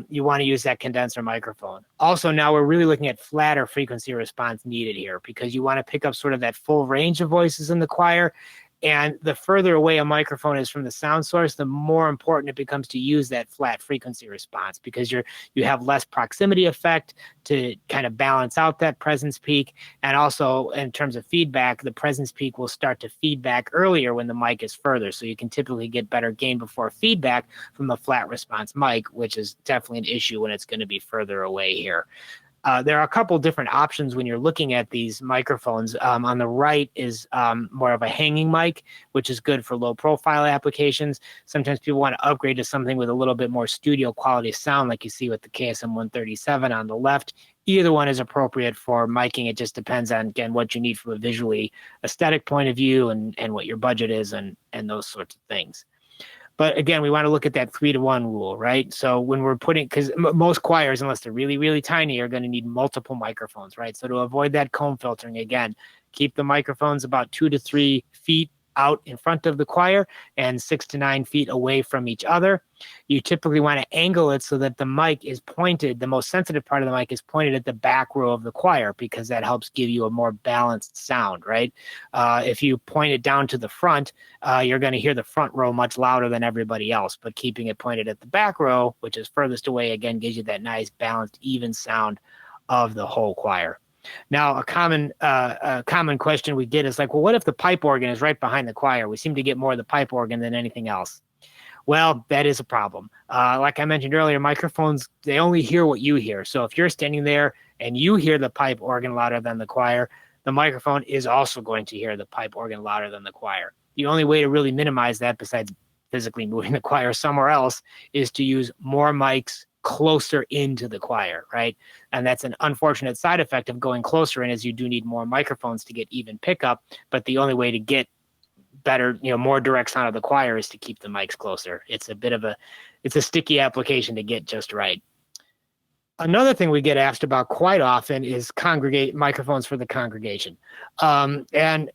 S2: you want to use that condenser microphone. Also, now we're really looking at flatter frequency response needed here, because you want to pick up sort of that full range of voices in the choir. And the further away a microphone is from the sound source, the more important it becomes to use that flat frequency response, because you have less proximity effect to kind of balance out that presence peak. And also, in terms of feedback, the presence peak will start to feedback earlier when the mic is further. So you can typically get better gain before feedback from a flat response mic, which is definitely an issue when it's going to be further away here. There are a couple different options when you're looking at these microphones. On the right is more of a hanging mic, which is good for low profile applications. Sometimes people want to upgrade to something with a little bit more studio quality sound, like you see with the KSM 137 on the left. Either one is appropriate for miking. It just depends on, again, what you need from a visually aesthetic point of view and what your budget is and those sorts of things. But again, we want to look at that 3-to-1 rule, right? So when we're because most choirs, unless they're really, really tiny, are going to need multiple microphones, right? So to avoid that comb filtering, again, keep the microphones about 2 to 3 feet out in front of the choir and 6 to 9 feet away from each other. You typically want to angle it so that the mic is pointed, the most sensitive part of the mic is pointed at the back row of the choir, because that helps give you a more balanced sound, right? If you point it down to the front, you're going to hear the front row much louder than everybody else, but keeping it pointed at the back row, which is furthest away, again, gives you that nice balanced, even sound of the whole choir. Now, a common question we get is like, well, what if the pipe organ is right behind the choir? We seem to get more of the pipe organ than anything else. Well, that is a problem. Like I mentioned earlier, microphones, they only hear what you hear. So if you're standing there and you hear the pipe organ louder than the choir, the microphone is also going to hear the pipe organ louder than the choir. The only way to really minimize that, besides physically moving the choir somewhere else, is to use more mics closer into the choir, right? And that's an unfortunate side effect of going closer in, is you do need more microphones to get even pickup, but the only way to get better, more direct sound of the choir is to keep the mics closer. It's a sticky application to get just right. Another thing we get asked about quite often is microphones for the congregation. That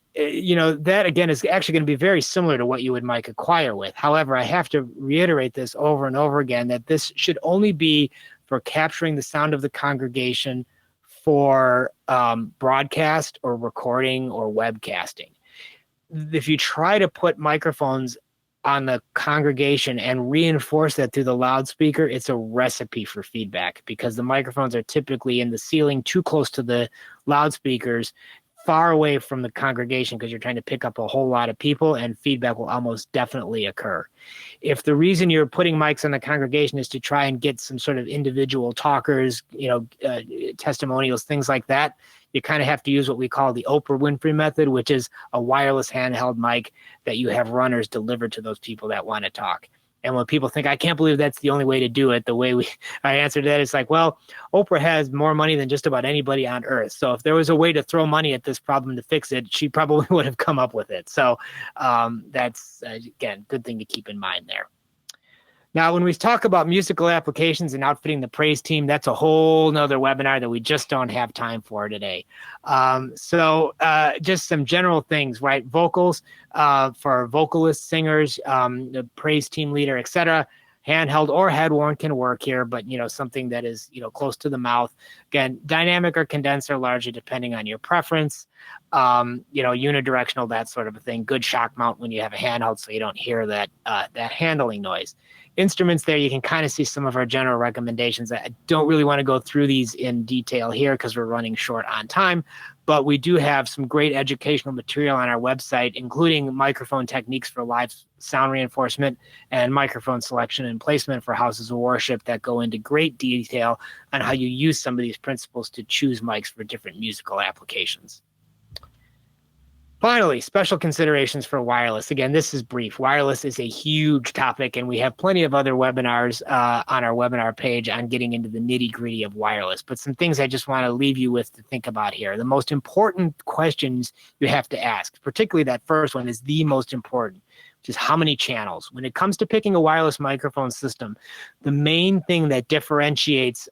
S2: again is actually going to be very similar to what you would mic a choir with. However, I have to reiterate this over and over again, that this should only be for capturing the sound of the congregation for broadcast or recording or webcasting. If you try to put microphones on the congregation and reinforce that through the loudspeaker, it's a recipe for feedback, because the microphones are typically in the ceiling too close to the loudspeakers, far away from the congregation, because you're trying to pick up a whole lot of people, and feedback will almost definitely occur. If the reason you're putting mics on the congregation is to try and get some sort of individual talkers, testimonials, things like that, you kind of have to use what we call the Oprah Winfrey method, which is a wireless handheld mic that you have runners delivered to those people that want to talk. And when people think, I can't believe that's the only way to do it, the way I answered that, it's like, well, Oprah has more money than just about anybody on earth. So if there was a way to throw money at this problem to fix it, she probably would have come up with it. So that's, again, good thing to keep in mind there. Now, when we talk about musical applications and outfitting the praise team, that's a whole nother webinar that we just don't have time for today. Just some general things, right? Vocals for vocalists, singers, the praise team leader, etc. Handheld or head-worn can work here, but something that is close to the mouth. Again, dynamic or condenser, largely depending on your preference. Unidirectional, that sort of a thing. Good shock mount when you have a handheld, so you don't hear that handling noise. Instruments there, you can kind of see some of our general recommendations. I don't really want to go through these in detail here because we're running short on time, but we do have some great educational material on our website, including microphone techniques for live sound reinforcement and microphone selection and placement for houses of worship that go into great detail on how you use some of these principles to choose mics for different musical applications. Finally, special considerations for wireless. Again, this is brief. Wireless is a huge topic, and we have plenty of other webinars on our webinar page on getting into the nitty-gritty of wireless. But some things I just want to leave you with to think about here. The most important questions you have to ask, particularly that first one, is the most important, which is how many channels. When it comes to picking a wireless microphone system, the main thing that differentiates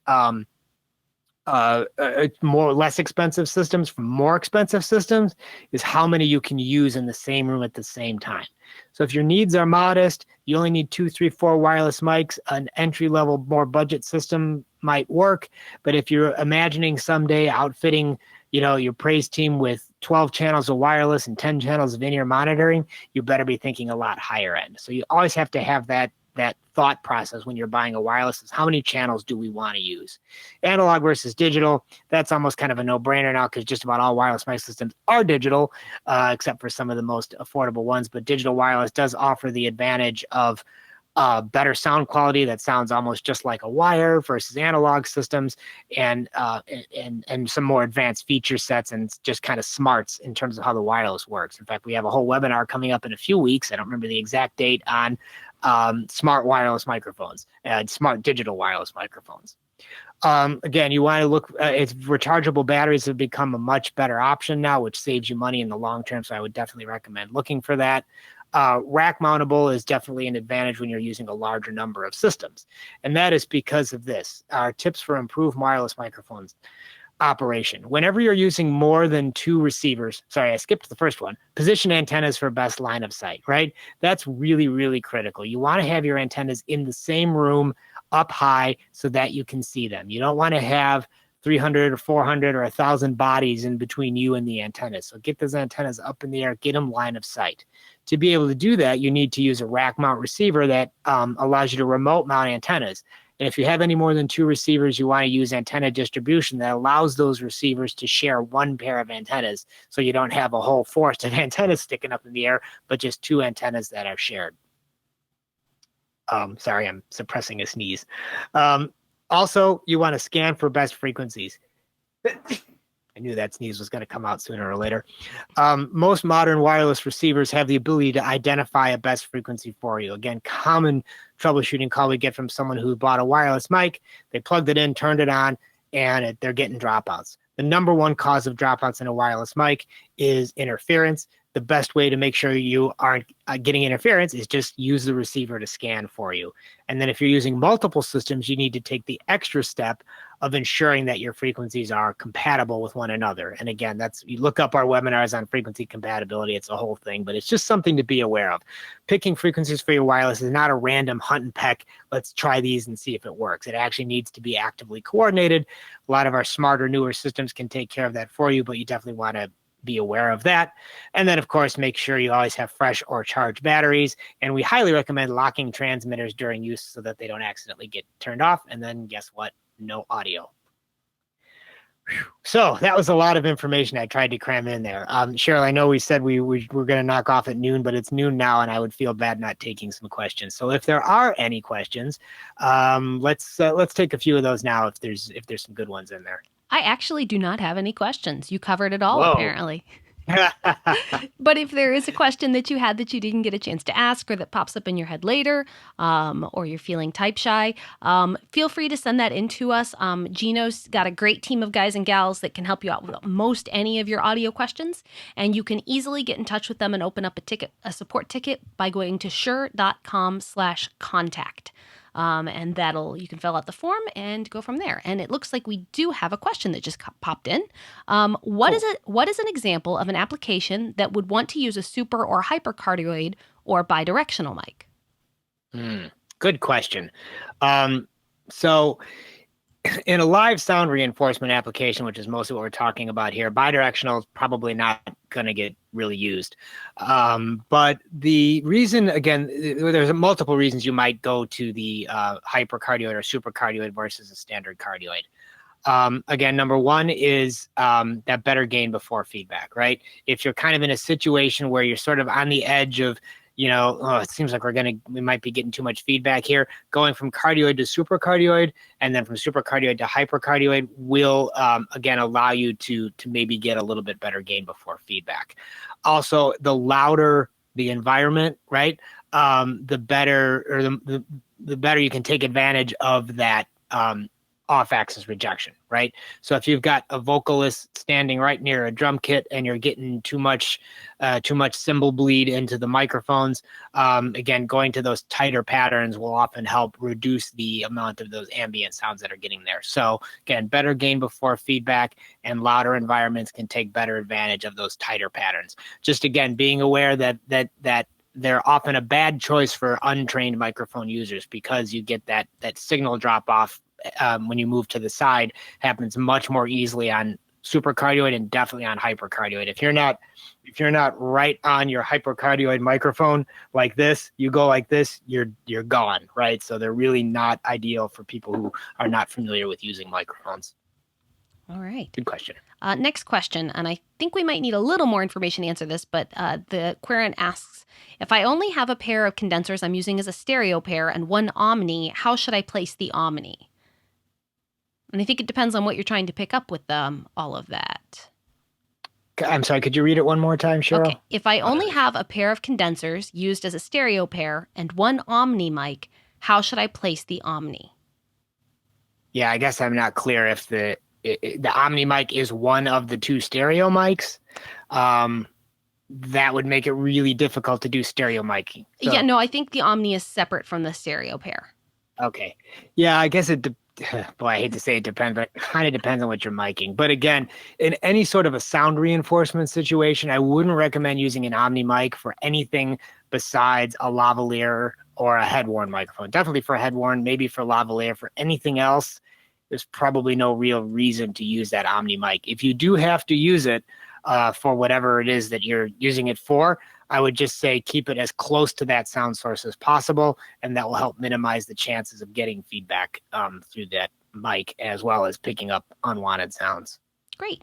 S2: less expensive systems from more expensive systems is how many you can use in the same room at the same time. So if your needs are modest, you only need 2, 3, 4 wireless mics, an entry-level, more budget system might work. But if you're imagining someday outfitting, your praise team with 12 channels of wireless and 10 channels of in-ear monitoring, you better be thinking a lot higher end. So you always have to have that thought process when you're buying a wireless, is how many channels do we want to use? Analog versus digital, that's almost kind of a no-brainer now, because just about all wireless mic systems are digital, except for some of the most affordable ones. But digital wireless does offer the advantage of better sound quality that sounds almost just like a wire versus analog systems, and some more advanced feature sets and just kind of smarts in terms of how the wireless works. In fact, we have a whole webinar coming up in a few weeks. I don't remember the exact date, on smart wireless microphones and smart digital wireless microphones. Again, you want to look, rechargeable batteries have become a much better option now, which saves you money in the long term. So I would definitely recommend looking for that. Rack mountable is definitely an advantage when you're using a larger number of systems. And that is because of this. Our tips for improved wireless microphones operation. Whenever you're using more than 2 receivers, sorry, I skipped the first one, position antennas for best line of sight, right? That's really, really critical. You want to have your antennas in the same room up high so that you can see them. You don't want to have 300 or 400 or 1,000 bodies in between you and the antennas. So get those antennas up in the air, get them line of sight. To be able to do that, you need to use a rack mount receiver that allows you to remote mount antennas. And if you have any more than 2 receivers, you want to use antenna distribution that allows those receivers to share one pair of antennas. So you don't have a whole forest of antennas sticking up in the air, but just 2 antennas that are shared. Sorry, I'm suppressing a sneeze. Also, you want to scan for best frequencies. I knew that sneeze was going to come out sooner or later. Most modern wireless receivers have the ability to identify a best frequency for you. Again, common troubleshooting call we get from someone who bought a wireless mic. They plugged it in, turned it on, and they're getting dropouts. The number one cause of dropouts in a wireless mic is interference. the best way to make sure you aren't getting interference is just use the receiver to scan for you. And then if you're using multiple systems, you need to take the extra step of ensuring that your frequencies are compatible with one another. And again, that's, you look up our webinars on frequency compatibility, it's a whole thing, but it's just something to be aware of. Picking frequencies for your wireless is not a random hunt and peck, let's try these and see if it works. It actually needs to be actively coordinated. A lot of our smarter, newer systems can take care of that for you, but you definitely want to be aware of that. And then, of course, make sure you always have fresh or charged batteries. And we highly recommend locking transmitters during use so that they don't accidentally get turned off. And then guess what? No audio. So that was a lot of information I tried to cram in there. Cheryl, I know we said we were going to knock off at noon, but it's noon now, and I would feel bad not taking some questions. So if there are any questions, let's take a few of those now. If there's some good ones in there.
S1: I actually do not have any questions. You covered it all,
S2: Whoa.
S1: apparently. But if there is a question that you had that you didn't get a chance to ask, or that pops up in your head later, or you're feeling type shy, feel free to send that in to us. Gino's got a great team of guys and gals that can help you out with most any of your audio questions, and you can easily get in touch with them and open up a support ticket by going to shure.com/contact. And you can fill out the form and go from there. And it looks like we do have a question that just popped in. What is an example of an application that would want to use a super or hypercardioid or bidirectional mic?
S2: Good question. So in a live sound reinforcement application, which is mostly what we're talking about here, bidirectional is probably not going to get really used. But the reason, again, there's multiple reasons you might go to the hypercardioid or supercardioid versus a standard cardioid. Again, number one is that better gain before feedback, right? If you're kind of in a situation where you're sort of on the edge of, it seems like we might be getting too much feedback here. Going from cardioid to supercardioid and then from supercardioid to hypercardioid will, again, allow you to maybe get a little bit better gain before feedback. Also, the louder the environment, right, the better, or the better you can take advantage of that off-axis rejection, right? So if you've got a vocalist standing right near a drum kit and you're getting too much cymbal bleed into the microphones, again, going to those tighter patterns will often help reduce the amount of those ambient sounds that are getting there. So again, better gain before feedback and louder environments can take better advantage of those tighter patterns. Just again, being aware that they're often a bad choice for untrained microphone users because you get that signal drop off when you move to the side happens much more easily on supercardioid and definitely on hypercardioid. If you're not right on your hypercardioid microphone like this, you go like this, you're gone, right? So they're really not ideal for people who are not familiar with using microphones.
S1: All right.
S2: Good question.
S1: Next question, and I think we might need a little more information to answer this, but the querent asks, if I only have a pair of condensers I'm using as a stereo pair and one Omni, how should I place the Omni? And I think it depends on what you're trying to pick up with all of that.
S2: I'm sorry, could you read it one more time, Cheryl?
S1: Okay. If I only have a pair of condensers used as a stereo pair and one Omni mic, how should I place the Omni?
S2: Yeah, I guess I'm not clear if the Omni mic is one of the two stereo mics. That would make it really difficult to do stereo miking. So,
S1: yeah, no, I think the Omni is separate from the stereo pair.
S2: Okay. Yeah, I guess boy, I hate to say it depends, but it kind of depends on what you're miking. But again, in any sort of a sound reinforcement situation, I wouldn't recommend using an Omni mic for anything besides a lavalier or a head-worn microphone. Definitely for a head-worn, maybe for lavalier. For anything else, there's probably no real reason to use that Omni mic. If you do have to use it for whatever it is that you're using it for, I would just say keep it as close to that sound source as possible, and that will help minimize the chances of getting feedback through that mic, as well as picking up unwanted sounds.
S1: Great.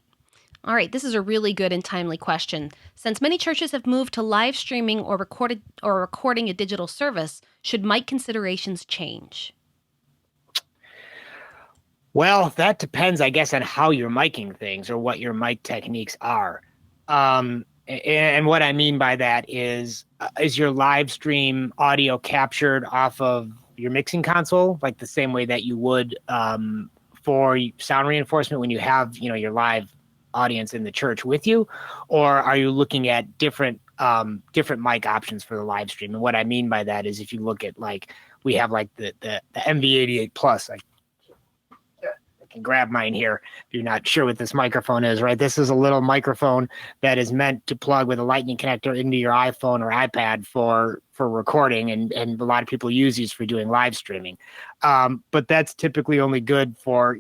S1: All right, this is a really good and timely question. Since many churches have moved to live streaming or recording a digital service, should mic considerations change?
S2: Well, that depends, I guess, on how you're miking things or what your mic techniques are. And what I mean by that is your live stream audio captured off of your mixing console, like the same way that you would for sound reinforcement when you have, your live audience in the church with you, or are you looking at different mic options for the live stream? And what I mean by that is if you look at like we have like the MV88 Plus. I can grab mine here if you're not sure what this microphone is, right? This is a little microphone that is meant to plug with a lightning connector into your iPhone or iPad for recording, and a lot of people use these for doing live streaming. But that's typically only good for,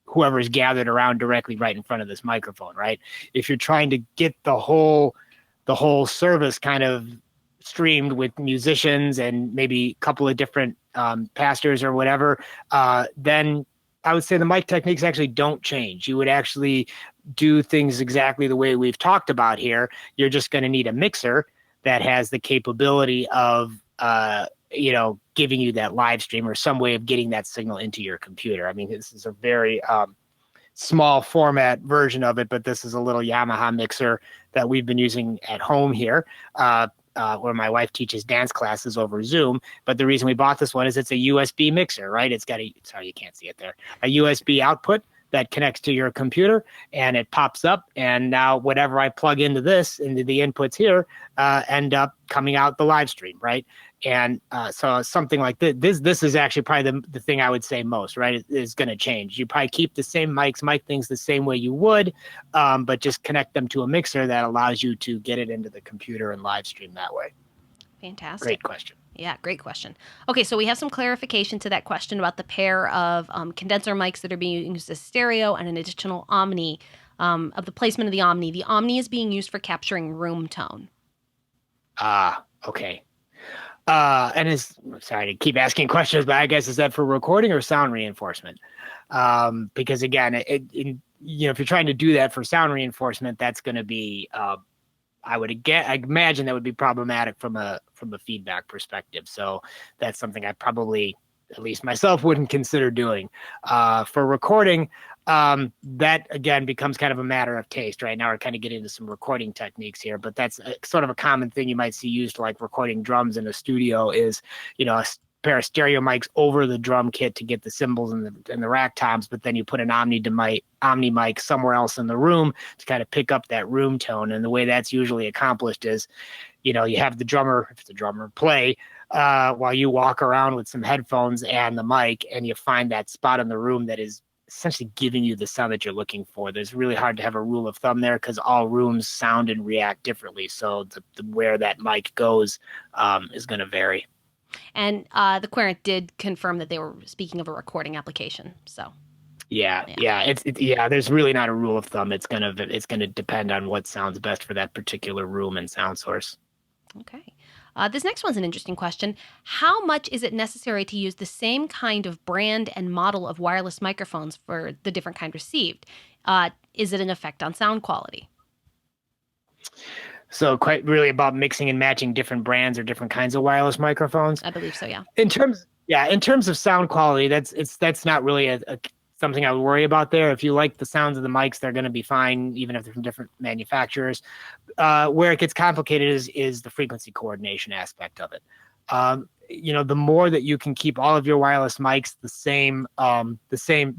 S2: whoever's gathered around directly right in front of this microphone, right? If you're trying to get the whole service kind of streamed with musicians and maybe a couple of different pastors or whatever, then I would say the mic techniques actually don't change. You would actually do things exactly the way we've talked about here. You're just going to need a mixer that has the capability of, giving you that live stream or some way of getting that signal into your computer. I mean, this is a very small format version of it, but this is a little Yamaha mixer that we've been using at home here. Where my wife teaches dance classes over Zoom. But the reason we bought this one is it's a USB mixer, right? It's got sorry, you can't see it there, a USB output that connects to your computer, and it pops up. And now whatever I plug into the inputs here, end up coming out the live stream, right? And so something like this is actually probably the thing I would say most, right, is going to change. You probably keep the same mic things the same way you would, but just connect them to a mixer that allows you to get it into the computer and live stream that way.
S1: Fantastic.
S2: Great question.
S1: Yeah, great question. Okay, so we have some clarification to that question about the pair of condenser mics that are being used as stereo and an additional Omni, of the placement of the Omni. The Omni is being used for capturing room tone.
S2: Okay. And sorry to keep asking questions, but I guess is that for recording or sound reinforcement? Because again, if you're trying to do that for sound reinforcement, that's going to be, I imagine that would be problematic from a feedback perspective. So that's something I probably, at least myself, wouldn't consider doing. For recording, that again becomes kind of a matter of taste. Right now we're kind of getting into some recording techniques here, but that's sort of a common thing you might see used like recording drums in a studio is, a pair of stereo mics over the drum kit to get the cymbals and the rack toms, but then you put an Omni mic somewhere else in the room to kind of pick up that room tone. And the way that's usually accomplished is, you have the drummer, if the drummer play, while you walk around with some headphones and the mic, and you find that spot in the room that is essentially giving you the sound that you're looking for. There's really hard to have a rule of thumb there because all rooms sound and react differently. So where that mic goes is going to vary.
S1: And the querent did confirm that they were speaking of a recording application. So
S2: yeah. There's really not a rule of thumb. It's gonna depend on what sounds best for that particular room and sound source.
S1: Okay. This next one's an interesting question. How much is it necessary to use the same kind of brand and model of wireless microphones for the different kind received? Is it an effect on sound quality?
S2: So quite really about mixing and matching different brands or different kinds of wireless microphones.
S1: I believe so, yeah.
S2: In terms of sound quality, that's not really something I would worry about there. If you like the sounds of the mics, they're going to be fine, even if they're from different manufacturers. Where it gets complicated is the frequency coordination aspect of it. The more that you can keep all of your wireless mics the same, not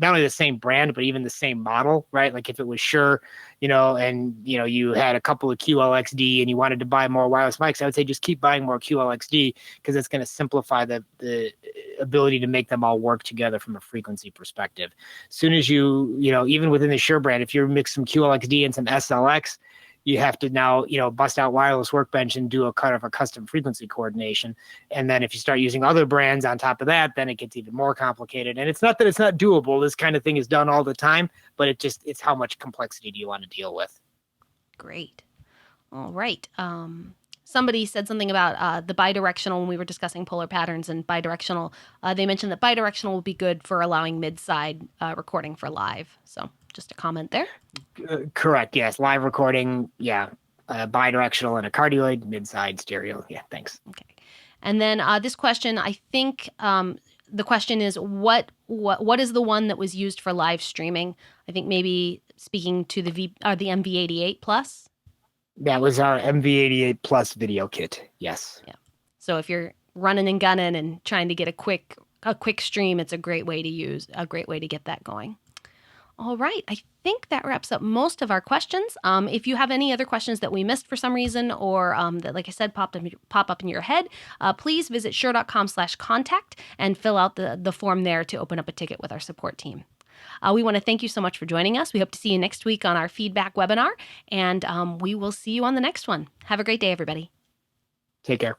S2: only the same brand, but even the same model, right? Like if it was Shure, and you had a couple of QLXD and you wanted to buy more wireless mics, I would say just keep buying more QLXD because it's going to simplify the ability to make them all work together from a frequency perspective. As soon as even within the Shure brand, if you mix some QLXD and some SLX, you have to now, bust out Wireless Workbench and do a kind of a custom frequency coordination. And then if you start using other brands on top of that, then it gets even more complicated. And it's not that it's not doable. This kind of thing is done all the time, but it's how much complexity do you want to deal with?
S1: Great. All right. Somebody said something about the bidirectional when we were discussing polar patterns and bidirectional. They mentioned that bidirectional will be good for allowing mid-side recording for live. So just a comment there.
S2: Correct. Yes. Live recording. Yeah. Bidirectional and a cardioid, mid-side stereo. Yeah. Thanks.
S1: Okay. And then this question, I think the question is what is the one that was used for live streaming? I think maybe speaking to the MV88 Plus.
S2: That was our MV88 Plus video kit. Yes.
S1: Yeah. So if you're running and gunning and trying to get a quick stream, it's a great way to get that going. All right. I think that wraps up most of our questions. If you have any other questions that we missed for some reason or that, like I said, pop up in your head, please visit shure.com/contact and fill out the form there to open up a ticket with our support team. We want to thank you so much for joining us. We hope to see you next week on our feedback webinar, and we will see you on the next one. Have a great day, everybody.
S2: Take care.